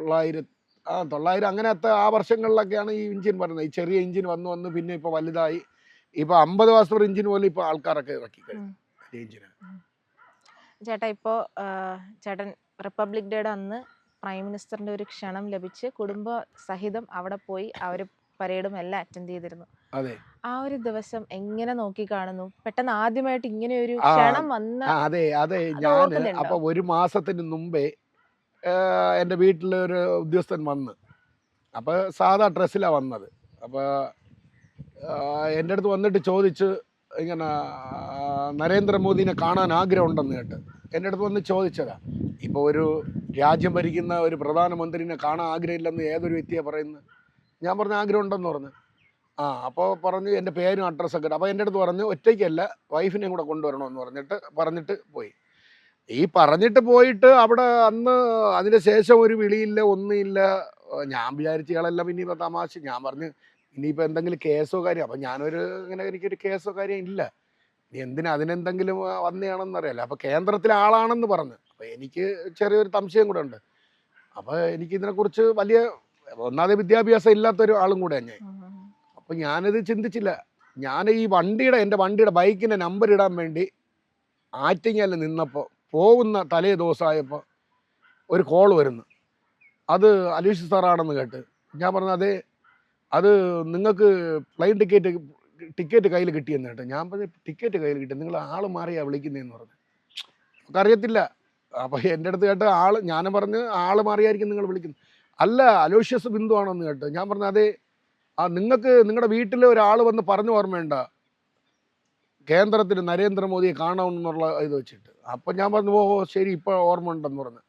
1900 അങ്ങനത്തെ ആ വർഷങ്ങളിലൊക്കെയാണ് ഈ എഞ്ചിൻ വരുന്നത്. ഈ ചെറിയ എഞ്ചിൻ വന്ന് പിന്നെ ഇപ്പോൾ വലുതായി. ഇപ്പോൾ 50 ഹോഴ്സ് എഞ്ചിൻ പോലും ഇപ്പോൾ ആൾക്കാരൊക്കെ ഇറക്കി കഴിഞ്ഞു എഞ്ചിന്. ചേട്ടാ ഇപ്പോൾ ചേട്ടൻ റിപ്പബ്ലിക് ഡേയുടെ അന്ന് പ്രൈം മിനിസ്റ്ററിന്റെ ഒരു ക്ഷണം ലഭിച്ച് കുടുംബ സഹിതം അവിടെ പോയി അവർ പരേഡും എല്ലാം അറ്റൻഡ് ചെയ്തിരുന്നു. അതെ, ആ ഒരു ദിവസം എങ്ങനെ നോക്കി കാണുന്നു? പെട്ടെന്ന് ആദ്യമായിട്ട് ഇങ്ങനെ ഒരു ക്ഷണം വന്ന അതെ ഞാൻ അപ്പൊ 1 മാസത്തിന് മുമ്പേ എൻ്റെ വീട്ടിലൊരു ഉദ്യോഗസ്ഥൻ വന്ന്, അപ്പോൾ സാധാ ഡ്രസ്സിലാണ് വന്നത്. അപ്പോൾ എൻ്റെ അടുത്ത് വന്നിട്ട് ചോദിച്ച് ഇങ്ങനെ നരേന്ദ്രമോദിനെ കാണാൻ ആഗ്രഹമുണ്ടെന്ന് കേട്ട് എൻ്റെ അടുത്ത് വന്ന് ചോദിച്ചതാ. ഇപ്പോൾ ഒരു രാജ്യം ഭരിക്കുന്ന ഒരു പ്രധാനമന്ത്രിനെ കാണാൻ ആഗ്രഹമില്ലെന്ന് ഏതൊരു വ്യക്തിയാണ് പറയുന്നത്? ഞാൻ പറഞ്ഞ ആഗ്രഹം ഉണ്ടെന്ന് പറഞ്ഞു. അപ്പോൾ പറഞ്ഞു എൻ്റെ പേരും അഡ്രസ്സൊക്കെ. അപ്പോൾ എൻ്റെ അടുത്ത് പറഞ്ഞു ഒറ്റയ്ക്കല്ല വൈഫിനെയും കൂടെ കൊണ്ടുവരണമെന്ന് പറഞ്ഞിട്ട് പോയി. ഈ പറഞ്ഞിട്ട് പോയിട്ട് അവിടെ അന്ന് അതിന് ശേഷം ഒരു വിളിയില്ല, ഒന്നുമില്ല. ഞാൻ വിചാരിച്ച ഇയാളെല്ലാം പിന്നെ ഇപ്പോൾ തമാശ. ഞാൻ പറഞ്ഞു ഇനിയിപ്പോൾ എന്തെങ്കിലും കേസോ കാര്യം. അപ്പം എനിക്കൊരു കേസോ കാര്യം ഇല്ല, എന്തിനാ അതിനെന്തെങ്കിലും വന്നതാണെന്ന് അറിയാലോ. അപ്പോൾ കേന്ദ്രത്തിലെ ആളാണെന്ന് പറഞ്ഞു. അപ്പോൾ എനിക്ക് ചെറിയൊരു സംശയം കൂടെ ഉണ്ട്. അപ്പോൾ എനിക്കിതിനെക്കുറിച്ച് വലിയ ഒന്നാമത് വിദ്യാഭ്യാസം ഇല്ലാത്തൊരു ആളും കൂടെയാണ് ഞാൻ. അപ്പോൾ ഞാനിത് ചിന്തിച്ചില്ല. ഞാൻ ഈ എൻ്റെ വണ്ടിയുടെ ബൈക്കിൻ്റെ നമ്പർ ഇടാൻ വേണ്ടി ആറ്റിങ്ങൽ നിന്നപ്പോൾ പോകുന്ന തലേ ദിവസമായപ്പോൾ ഒരു കോൾ വരുന്നു. അത് അലീഷ് സാറാണെന്ന് കേട്ട് ഞാൻ പറഞ്ഞു അതെ, അത് നിങ്ങൾക്ക് പ്ലെയിൻ ടിക്കറ്റ് കയ്യിൽ കിട്ടിയെന്ന് കേട്ടോ. ഞാൻ പറഞ്ഞു ടിക്കറ്റ് കയ്യിൽ കിട്ടി, നിങ്ങൾ ആൾ മാറിയാ വിളിക്കുന്നതെന്ന് പറഞ്ഞു. നമുക്കറിയത്തില്ല. അപ്പോൾ എൻ്റെ അടുത്ത് കേട്ട് ഞാൻ പറഞ്ഞ് ആൾ മാറിയായിരിക്കും നിങ്ങൾ വിളിക്കുന്നത്. അല്ല അലോഷ്യസ് ബിന്ദു ആണോന്ന് കേട്ടോ. ഞാൻ പറഞ്ഞു അതെ, നിങ്ങൾക്ക് നിങ്ങളുടെ വീട്ടിൽ ഒരാൾ വന്ന് പറഞ്ഞു ഓർമ്മയുണ്ട കേന്ദ്രത്തിൽ നരേന്ദ്രമോദിയെ കാണണമെന്നുള്ള ഇത് വെച്ചിട്ട്. അപ്പം ഞാൻ പറഞ്ഞു ഓ ശരി ഇപ്പോൾ ഓർമ്മ ഉണ്ടെന്ന് പറഞ്ഞു.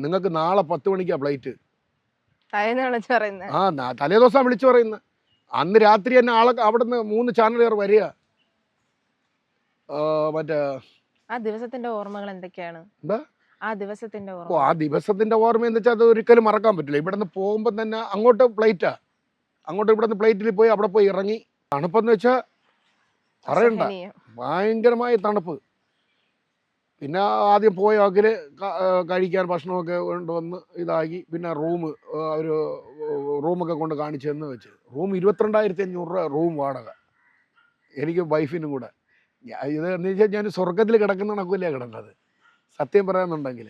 നിങ്ങൾക്ക് നാളെ 10 മണിക്കാണ് ഫ്ലൈറ്റ്. തലേ ദിവസം വിളിച്ചു പറയുന്നത്. അന്ന് രാത്രി തന്നെ അവിടുന്ന് 3 ചാനലുകാർ വരിക. മറ്റേ ആ ദിവസത്തിന്റെ ഓർമ്മകൾ എന്തൊക്കെയാണ്? ആ ദിവസത്തിന്റെ ഓർമ്മ എന്ന് വെച്ചാൽ അത് ഒരിക്കലും മറക്കാൻ പറ്റില്ല. ഇവിടെ നിന്ന് പോകുമ്പോൾ തന്നെ അങ്ങോട്ട് ഫ്ലൈറ്റാ, ഇവിടെ നിന്ന് ഫ്ലൈറ്റിൽ പോയി അവിടെ പോയി ഇറങ്ങി. തണുപ്പെന്ന് വെച്ചാൽ പറയണ്ട, ഭയങ്കരമായ തണുപ്പ്. പിന്നെ ആദ്യം പോയ വാക്കിൽ കഴിക്കാൻ ഭക്ഷണമൊക്കെ കൊണ്ടുവന്ന് ഇതാക്കി. പിന്നെ റൂമൊക്കെ കൊണ്ട് കാണിച്ചെന്ന് വെച്ച് റൂം 22,500 രൂപ റൂം വാടക എനിക്ക് വൈഫിനും കൂടെ. ഇത് എന്ന് വെച്ചാൽ ഞാൻ സ്വർഗത്തിൽ കിടക്കുന്ന കണക്കില്ല കിടന്നത് സത്യം പറയാന്നുണ്ടെങ്കിൽ.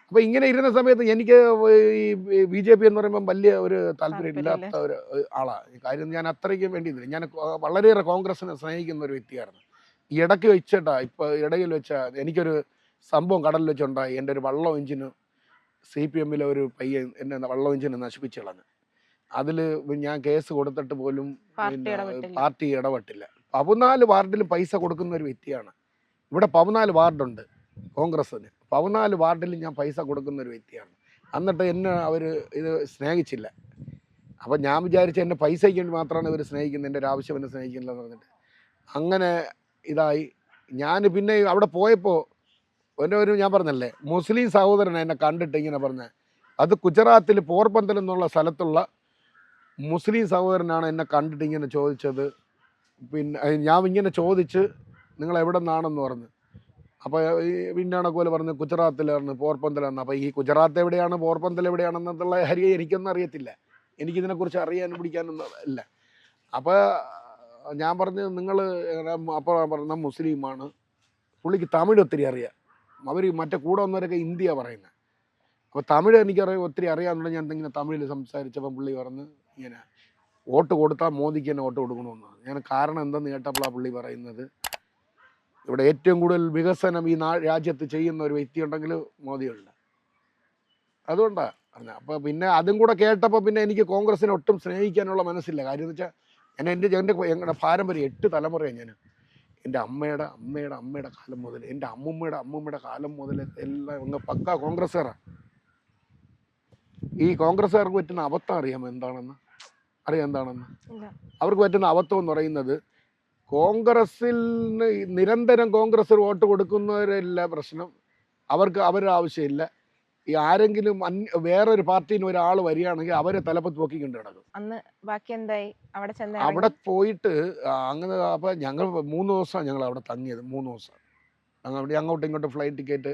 അപ്പോൾ ഇങ്ങനെ ഇരുന്ന സമയത്ത് എനിക്ക് ഈ BJP എന്ന് പറയുമ്പം വലിയ ഒരു താല്പര്യമില്ലാത്ത ഒരു ആളാണ്. കാര്യം ഞാൻ അത്രയ്ക്ക് വേണ്ടിയില്ല. ഞാൻ വളരെയേറെ കോൺഗ്രസിനെ സ്നേഹിക്കുന്ന ഒരു വ്യക്തിയായിരുന്നു. ഈ ഇടയ്ക്ക് വെച്ചിട്ടാ ഇപ്പോൾ ഇടയിൽ വെച്ചാൽ എനിക്കൊരു സംഭവം കടലിൽ വെച്ചുണ്ടായി. എൻ്റെ ഒരു വള്ളം എഞ്ചിന് CPM ഒരു പയ്യൻ എന്നെ വള്ളം എഞ്ചിന് നശിപ്പിച്ച് കളഞ്ഞു. അതിൽ ഞാൻ കേസ് കൊടുത്തിട്ട് പോലും പാർട്ടി ഇടപെട്ടില്ല. 14 വാർഡിലും പൈസ കൊടുക്കുന്ന ഒരു വ്യക്തിയാണ്. ഇവിടെ 14 വാർഡുണ്ട് കോൺഗ്രസ്സിന്. 14 വാർഡിലും ഞാൻ പൈസ കൊടുക്കുന്ന ഒരു വ്യക്തിയാണ്. എന്നിട്ട് എന്നെ അവർ ഇത് സ്നേഹിച്ചില്ല. അപ്പം ഞാൻ വിചാരിച്ച എന്നെ പൈസയ്ക്ക് വേണ്ടി മാത്രമാണ് ഇവർ സ്നേഹിക്കുന്നത്, എൻ്റെ ഒരു ആവശ്യം എന്നെ സ്നേഹിക്കില്ലെന്ന് പറഞ്ഞിട്ട് അങ്ങനെ ഇതായി. ഞാൻ പിന്നെ അവിടെ പോയപ്പോൾ ഞാൻ പറഞ്ഞല്ലേ മുസ്ലിം സഹോദരൻ എന്നെ കണ്ടിട്ട് ഇങ്ങനെ പറഞ്ഞ, അത് ഗുജറാത്തിൽ പോർബന്തർ എന്നുള്ള സ്ഥലത്തുള്ള മുസ്ലിം സഹോദരനാണ് എന്നെ കണ്ടിട്ട് ഇങ്ങനെ ചോദിച്ചത്. പിന്നെ ഞാൻ ഇങ്ങനെ ചോദിച്ച് നിങ്ങൾ എവിടെ നിന്നാണെന്ന് പറഞ്ഞു. അപ്പോൾ പിന്നാണ് പോലെ പറഞ്ഞ് ഗുജറാത്തിലായിരുന്നു, പോർബന്തറാണ്. അപ്പോൾ ഈ ഗുജറാത്ത് എവിടെയാണ് പോർബന്തർ എവിടെയാണെന്നുള്ള കാര്യം എനിക്കൊന്നും അറിയത്തില്ല, എനിക്കിതിനെക്കുറിച്ച് അറിയാനും പിടിക്കാനൊന്നും ഇല്ല. അപ്പോൾ ഞാൻ പറഞ്ഞു നിങ്ങൾ അപ്പോൾ പറഞ്ഞ മുസ്ലിമാണ്. പുള്ളിക്ക് തമിഴ് ഒത്തിരി അറിയാം. അവർ മറ്റേ കൂടെ വന്നവരൊക്കെ ഹിന്ദിയാണ് പറയുന്നത്. അപ്പോൾ തമിഴ് എനിക്കറിയാം, ഒത്തിരി അറിയാമെന്നുള്ള ഞാൻ എന്തെങ്കിലും തമിഴിൽ സംസാരിച്ചപ്പോൾ പുള്ളി പറഞ്ഞ് ഇങ്ങനെ വോട്ട് കൊടുത്താൽ മോദിക്ക് തന്നെ വോട്ട് കൊടുക്കണമെന്ന്. ഞാൻ കാരണം എന്തെന്ന് കേട്ടപ്പോഴാണ് പുള്ളി പറയുന്നത് ഇവിടെ ഏറ്റവും കൂടുതൽ വികസനം ഈ രാജ്യത്ത് ചെയ്യുന്ന ഒരു വ്യക്തി ഉണ്ടെങ്കിൽ മോദിയുണ്ട്. അതുകൊണ്ടാണ് പറഞ്ഞത്. അപ്പോൾ പിന്നെ അതും കൂടെ കേട്ടപ്പോൾ പിന്നെ എനിക്ക് കോൺഗ്രസിനെ ഒട്ടും സ്നേഹിക്കാനുള്ള മനസ്സില്ല. കാര്യം എന്ന് വെച്ചാൽ ഞങ്ങളുടെ പാരമ്പര്യം 8 തലമുറയാണ്. ഞാൻ എൻ്റെ അമ്മയുടെ കാലം മുതൽ എൻ്റെ അമ്മൂമ്മയുടെ കാലം മുതൽ എല്ലാം അങ്ങ് പക്കാ കോൺഗ്രസ്സുകാരാണ്. ഈ കോൺഗ്രസ്സുകാർക്ക് പറ്റുന്ന അബദ്ധം അറിയാം എന്താണെന്ന്? അവർക്ക് പറ്റുന്ന അബദ്ധം എന്ന് പറയുന്നത് കോൺഗ്രസ്സിൽ നിരന്തരം കോൺഗ്രസ് വോട്ട് കൊടുക്കുന്നവരല്ല പ്രശ്നം, അവരുടെ ആവശ്യമില്ല. ഈ ആരെങ്കിലും വേറൊരു പാർട്ടിയിൽ നിന്ന് ഒരാൾ വരികയാണെങ്കിൽ അവരെ തലപ്പത്ത് പൊക്കിക്കൊണ്ട് കിടക്കും. അന്ന് ബാക്കി എന്തായി? അവിടെ ചെന്ന് അവിടെ പോയിട്ട് അങ്ങനെ അപ്പം ഞങ്ങൾ 3 ദിവസമാണ് ഞങ്ങൾ അവിടെ തങ്ങിയത്. 3 ദിവസം അങ്ങോട്ടും ഇങ്ങോട്ടും ഫ്ലൈറ്റ് ടിക്കറ്റ്.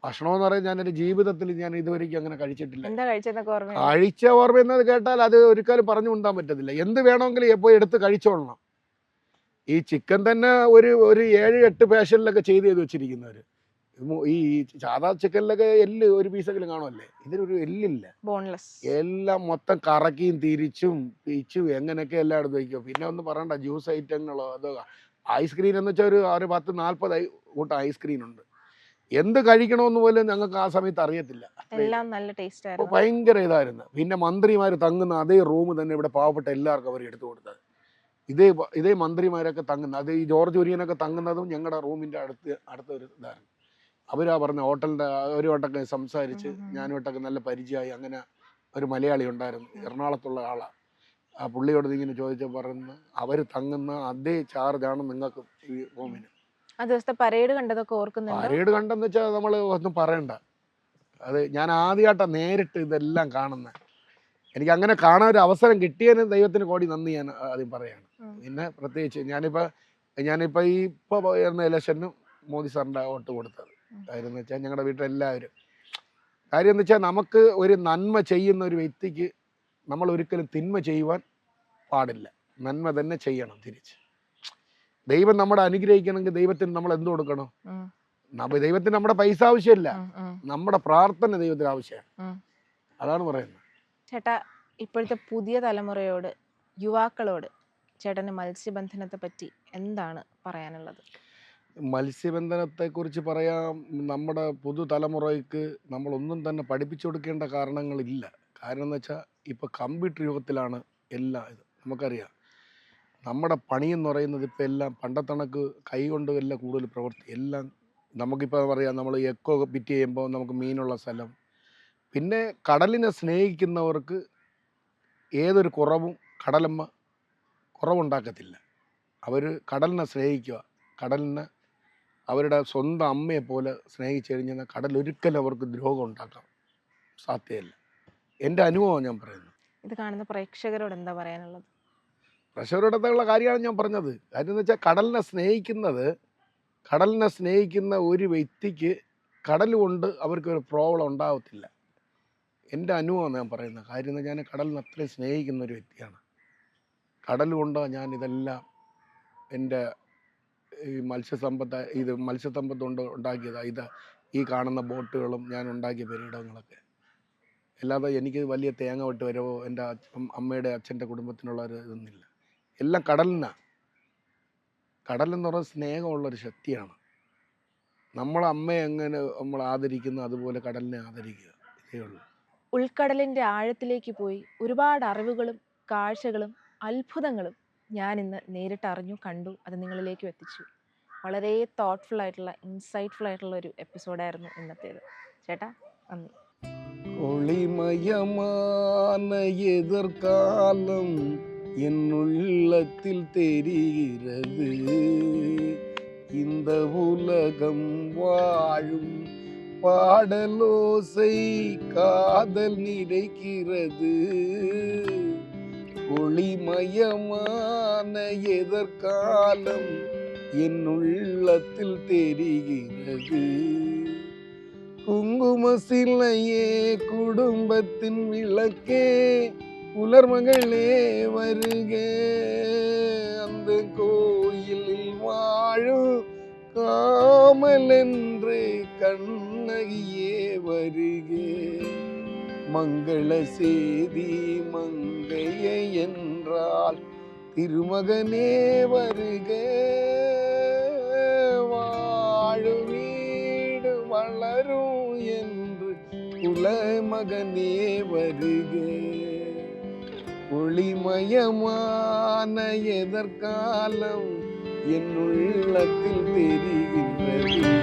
ഭക്ഷണമെന്ന് പറയാൻ ഞാൻ എൻ്റെ ജീവിതത്തിൽ ഞാൻ ഇതുവരെയ്ക്കും അങ്ങനെ കഴിച്ചിട്ടില്ല. എന്താ കഴിച്ചെന്നൊക്കെ ഓർമ്മ? കഴിച്ച ഓർമ്മ എന്നത് കേട്ടാൽ അത് ഒരിക്കലും പറഞ്ഞു കൊണ്ടാൻ പറ്റത്തില്ല. എന്ത് വേണമെങ്കിലും പോയി എടുത്ത് കഴിച്ചോളണം. ഈ ചിക്കൻ തന്നെ ഒരു 7-8 പേഷനിലൊക്കെ ചെയ്ത് വെച്ചിരിക്കുന്നവർ. ഈ സാധാ ചിക്കനിലൊക്കെ എല്ല് ഒരു പീസെങ്കിലും കാണുമല്ലേ, ഇതിനൊരു എല്ലില്ല, ബോൺലെസ്. എല്ലാം മൊത്തം കറക്കിയും തിരിച്ചും പിച്ചും എങ്ങനെയൊക്കെ എല്ലാം എടുത്ത് വയ്ക്കും. പിന്നെ ഒന്നും പറയണ്ട, ജ്യൂസ് ഐറ്റങ്ങളോ അതോ ഐസ്ക്രീം എന്ന് വെച്ചാൽ ഒരു 10-40 കൂട്ടം ഐസ്ക്രീം ഉണ്ട്. എന്ത് കഴിക്കണമെന്ന് പോലും ഞങ്ങൾക്ക് ആ സമയത്ത് അറിയത്തില്ല. എല്ലാം നല്ല ടേസ്റ്റ് ആയിരുന്നു, ഭയങ്കര ഇതായിരുന്നു. പിന്നെ മന്ത്രിമാർ തങ്ങുന്ന അതേ റൂം തന്നെ ഇവിടെ പാവപ്പെട്ട എല്ലാവർക്കും അവർ എടുത്തു കൊടുത്തത്. ഇതേ മന്ത്രിമാരൊക്കെ തങ്ങുന്ന, അത് ഈ ജോർജ് കുര്യനൊക്കെ തങ്ങുന്നതും ഞങ്ങളുടെ റൂമിൻ്റെ അടുത്ത ഒരു ഇതായിരുന്നു. അവരാ പറഞ്ഞ ഹോട്ടലിൻ്റെ ഒരു വട്ടമൊക്കെ സംസാരിച്ച് ഞാനുമായിട്ടൊക്കെ നല്ല പരിചയമായി. അങ്ങനെ ഒരു മലയാളി ഉണ്ടായിരുന്നു, എറണാകുളത്തുള്ള ആളാണ്. ആ പുള്ളിയോട് ഇങ്ങനെ ചോദിച്ചാൽ പറയുന്നത് അവർ തങ്ങുന്ന അതേ ചാർജാണ് നിങ്ങൾക്ക് ഈ റൂമിന്. ആ ദിവസത്തെ പരേഡ് കണ്ടതൊക്കെ ഓർക്കുന്നുണ്ട്? പരേഡ് കണ്ടെന്ന് വെച്ചാൽ നമ്മൾ ഒന്നും പറയണ്ട. അത് ഞാൻ ആദ്യമായിട്ടാണ് നേരിട്ട് ഇതെല്ലാം കാണുന്നത്. എനിക്ക് അങ്ങനെ കാണാൻ ഒരു അവസരം കിട്ടിയതിന് ദൈവത്തിന് കോടി നന്ദി ഞാൻ ആദ്യം പറയാണ്. പിന്നെ പ്രത്യേകിച്ച് ഞാനിപ്പോൾ ഇപ്പോൾ വരുന്ന ഇലക്ഷനും മോദി സാറിൻ്റെ വോട്ട് കൊടുത്തത്. കാര്യം എന്ന് വെച്ചാൽ ഞങ്ങളുടെ വീട്ടിലെല്ലാവരും, കാര്യം എന്ന് വെച്ചാൽ നമുക്ക് ഒരു നന്മ ചെയ്യുന്ന ഒരു വ്യക്തിക്ക് നമ്മൾ ഒരിക്കലും തിന്മ ചെയ്യുവാൻ പാടില്ല, നന്മ തന്നെ ചെയ്യണം തിരിച്ച്. ദൈവം നമ്മളെ അനുഗ്രഹിക്കണമെങ്കിൽ ദൈവത്തിന് നമ്മൾ എന്ത് കൊടുക്കണം? ദൈവത്തിന് നമ്മുടെ പൈസ ആവശ്യമില്ല, നമ്മുടെ പ്രാർത്ഥന ദൈവത്തിന് ആവശ്യമാണ്. അതാണ് പറയുന്നത്. ചേട്ടാ, ഇപ്പോഴത്തെ പുതിയ തലമുറയോട്, യുവാക്കളോട് ചേട്ടന് മത്സ്യബന്ധനത്തെ പറ്റി എന്താണ് പറയാനുള്ളത്? മത്സ്യബന്ധനത്തെക്കുറിച്ച് പറയാം, നമ്മുടെ പുതുതലമുറയ്ക്ക് നമ്മളൊന്നും തന്നെ പഠിപ്പിച്ചു കൊടുക്കേണ്ട കാരണങ്ങളില്ല. കാരണം എന്ന് വെച്ചാൽ ഇപ്പോൾ കമ്പ്യൂട്ടർ യുഗത്തിലാണ് എല്ലാം. ഇത് നമുക്കറിയാം. നമ്മുടെ പണിയെന്ന് പറയുന്നത് ഇപ്പോൾ എല്ലാം പണ്ടത്തെ കണക്ക് കൈ കൊണ്ട് എല്ലാം കൂടുതൽ പ്രവൃത്തി എല്ലാം. നമുക്കിപ്പോൾ പറയാം, നമ്മൾ എക്കോ ബിറ്റ് ചെയ്യുമ്പോൾ നമുക്ക് മീനുള്ള സ്ഥലം. പിന്നെ കടലിനെ സ്നേഹിക്കുന്നവർക്ക് ഏതൊരു കുറവും കടലമ്മ കുറവുണ്ടാക്കത്തില്ല. അവർ കടലിനെ സ്നേഹിക്കുക, കടലിനെ അവരുടെ സ്വന്തം അമ്മയെ പോലെ സ്നേഹിച്ചു കഴിഞ്ഞാൽ കടലൊരിക്കലും അവർക്ക് ദ്രോഹം ഉണ്ടാക്കാൻ സാധ്യമല്ല. എൻ്റെ അനുഭവം ഞാൻ പറയുന്നത്. ഇത് കാണുന്ന പ്രേക്ഷകരോട് എന്താ പറയാനുള്ളത്? പ്രേക്ഷകരോടുള്ള കാര്യമാണ് ഞാൻ പറഞ്ഞത്. കാര്യം എന്ന് വെച്ചാൽ കടലിനെ സ്നേഹിക്കുന്ന ഒരു വ്യക്തിക്ക് കടൽ കൊണ്ട് അവർക്കൊരു പ്രോബ്ലം ഉണ്ടാകത്തില്ല. എൻ്റെ അനുഭവമാണ് ഞാൻ പറയുന്നത്. കാര്യം എന്ന് ഞാൻ കടലിനെ അത്രയും സ്നേഹിക്കുന്ന ഒരു വ്യക്തിയാണ്. കടൽ കൊണ്ട് ഞാൻ ഇതെല്ലാം എൻ്റെ ഈ മത്സ്യസമ്പത്ത് കൊണ്ട് ഉണ്ടാക്കിയതാണ്. ഈ കാണുന്ന ബോട്ടുകളും ഞാൻ ഉണ്ടാക്കിയ പെരയിടങ്ങളൊക്കെ. അല്ലാതെ എനിക്ക് വലിയ തേങ്ങ വിട്ട് വരവോ എൻ്റെ അമ്മയുടെ അച്ഛൻ്റെ കുടുംബത്തിനുള്ള ഒരു ഇതൊന്നുമില്ല. എല്ലാം കടലിനാണ്. കടലെന്ന് പറയുന്നത് സ്നേഹമുള്ളൊരു ശക്തിയാണ്. നമ്മളെ അമ്മയെ എങ്ങനെ നമ്മൾ ആദരിക്കുന്നു അതുപോലെ കടലിനെ ആദരിക്കുക, ഇതേ ഉള്ളൂ. ഉൾക്കടലിൻ്റെ ആഴത്തിലേക്ക് പോയി ഒരുപാട് അറിവുകളും കാഴ്ചകളും അത്ഭുതങ്ങളും ഞാൻ ഇന്ന് നേരിട്ട് അറിഞ്ഞു, കണ്ടു, അത് നിങ്ങളിലേക്ക് എത്തിച്ചു. വളരെ തോട്ട്ഫുൾ ആയിട്ടുള്ള, ഇൻസൈറ്റ്ഫുൾ ആയിട്ടുള്ള ഒരു എപ്പിസോഡായിരുന്നു ഇന്നത്തേത്. ചേട്ടാ, നന്ദി. ஒளிமயமான எதிர்காலம் என் உள்ளத்தில் தெரிகிறது. இந்த உலகம் வாழும் பாடலோசை காதல் நிறைக்கிறது. ஒளிமயமான எதிர்காலம் என் உள்ளத்தில் தெரிகிறது. குங்கும சிலையே குடும்பத்தின் விளக்கே புலர்மகளே வருக. அந்த கோயிலில் வாழும் காமல் என்று கண்ணகியே வருக. மங்கள செய்தி மங்கையை என்றால் திருமகனே வருக. வாழும் வீடு வளரும் என்று குலமகனே வருக. ஒளிமயமான எதிர்காலம் என் உள்ளத்தில் தெரிகின்றது.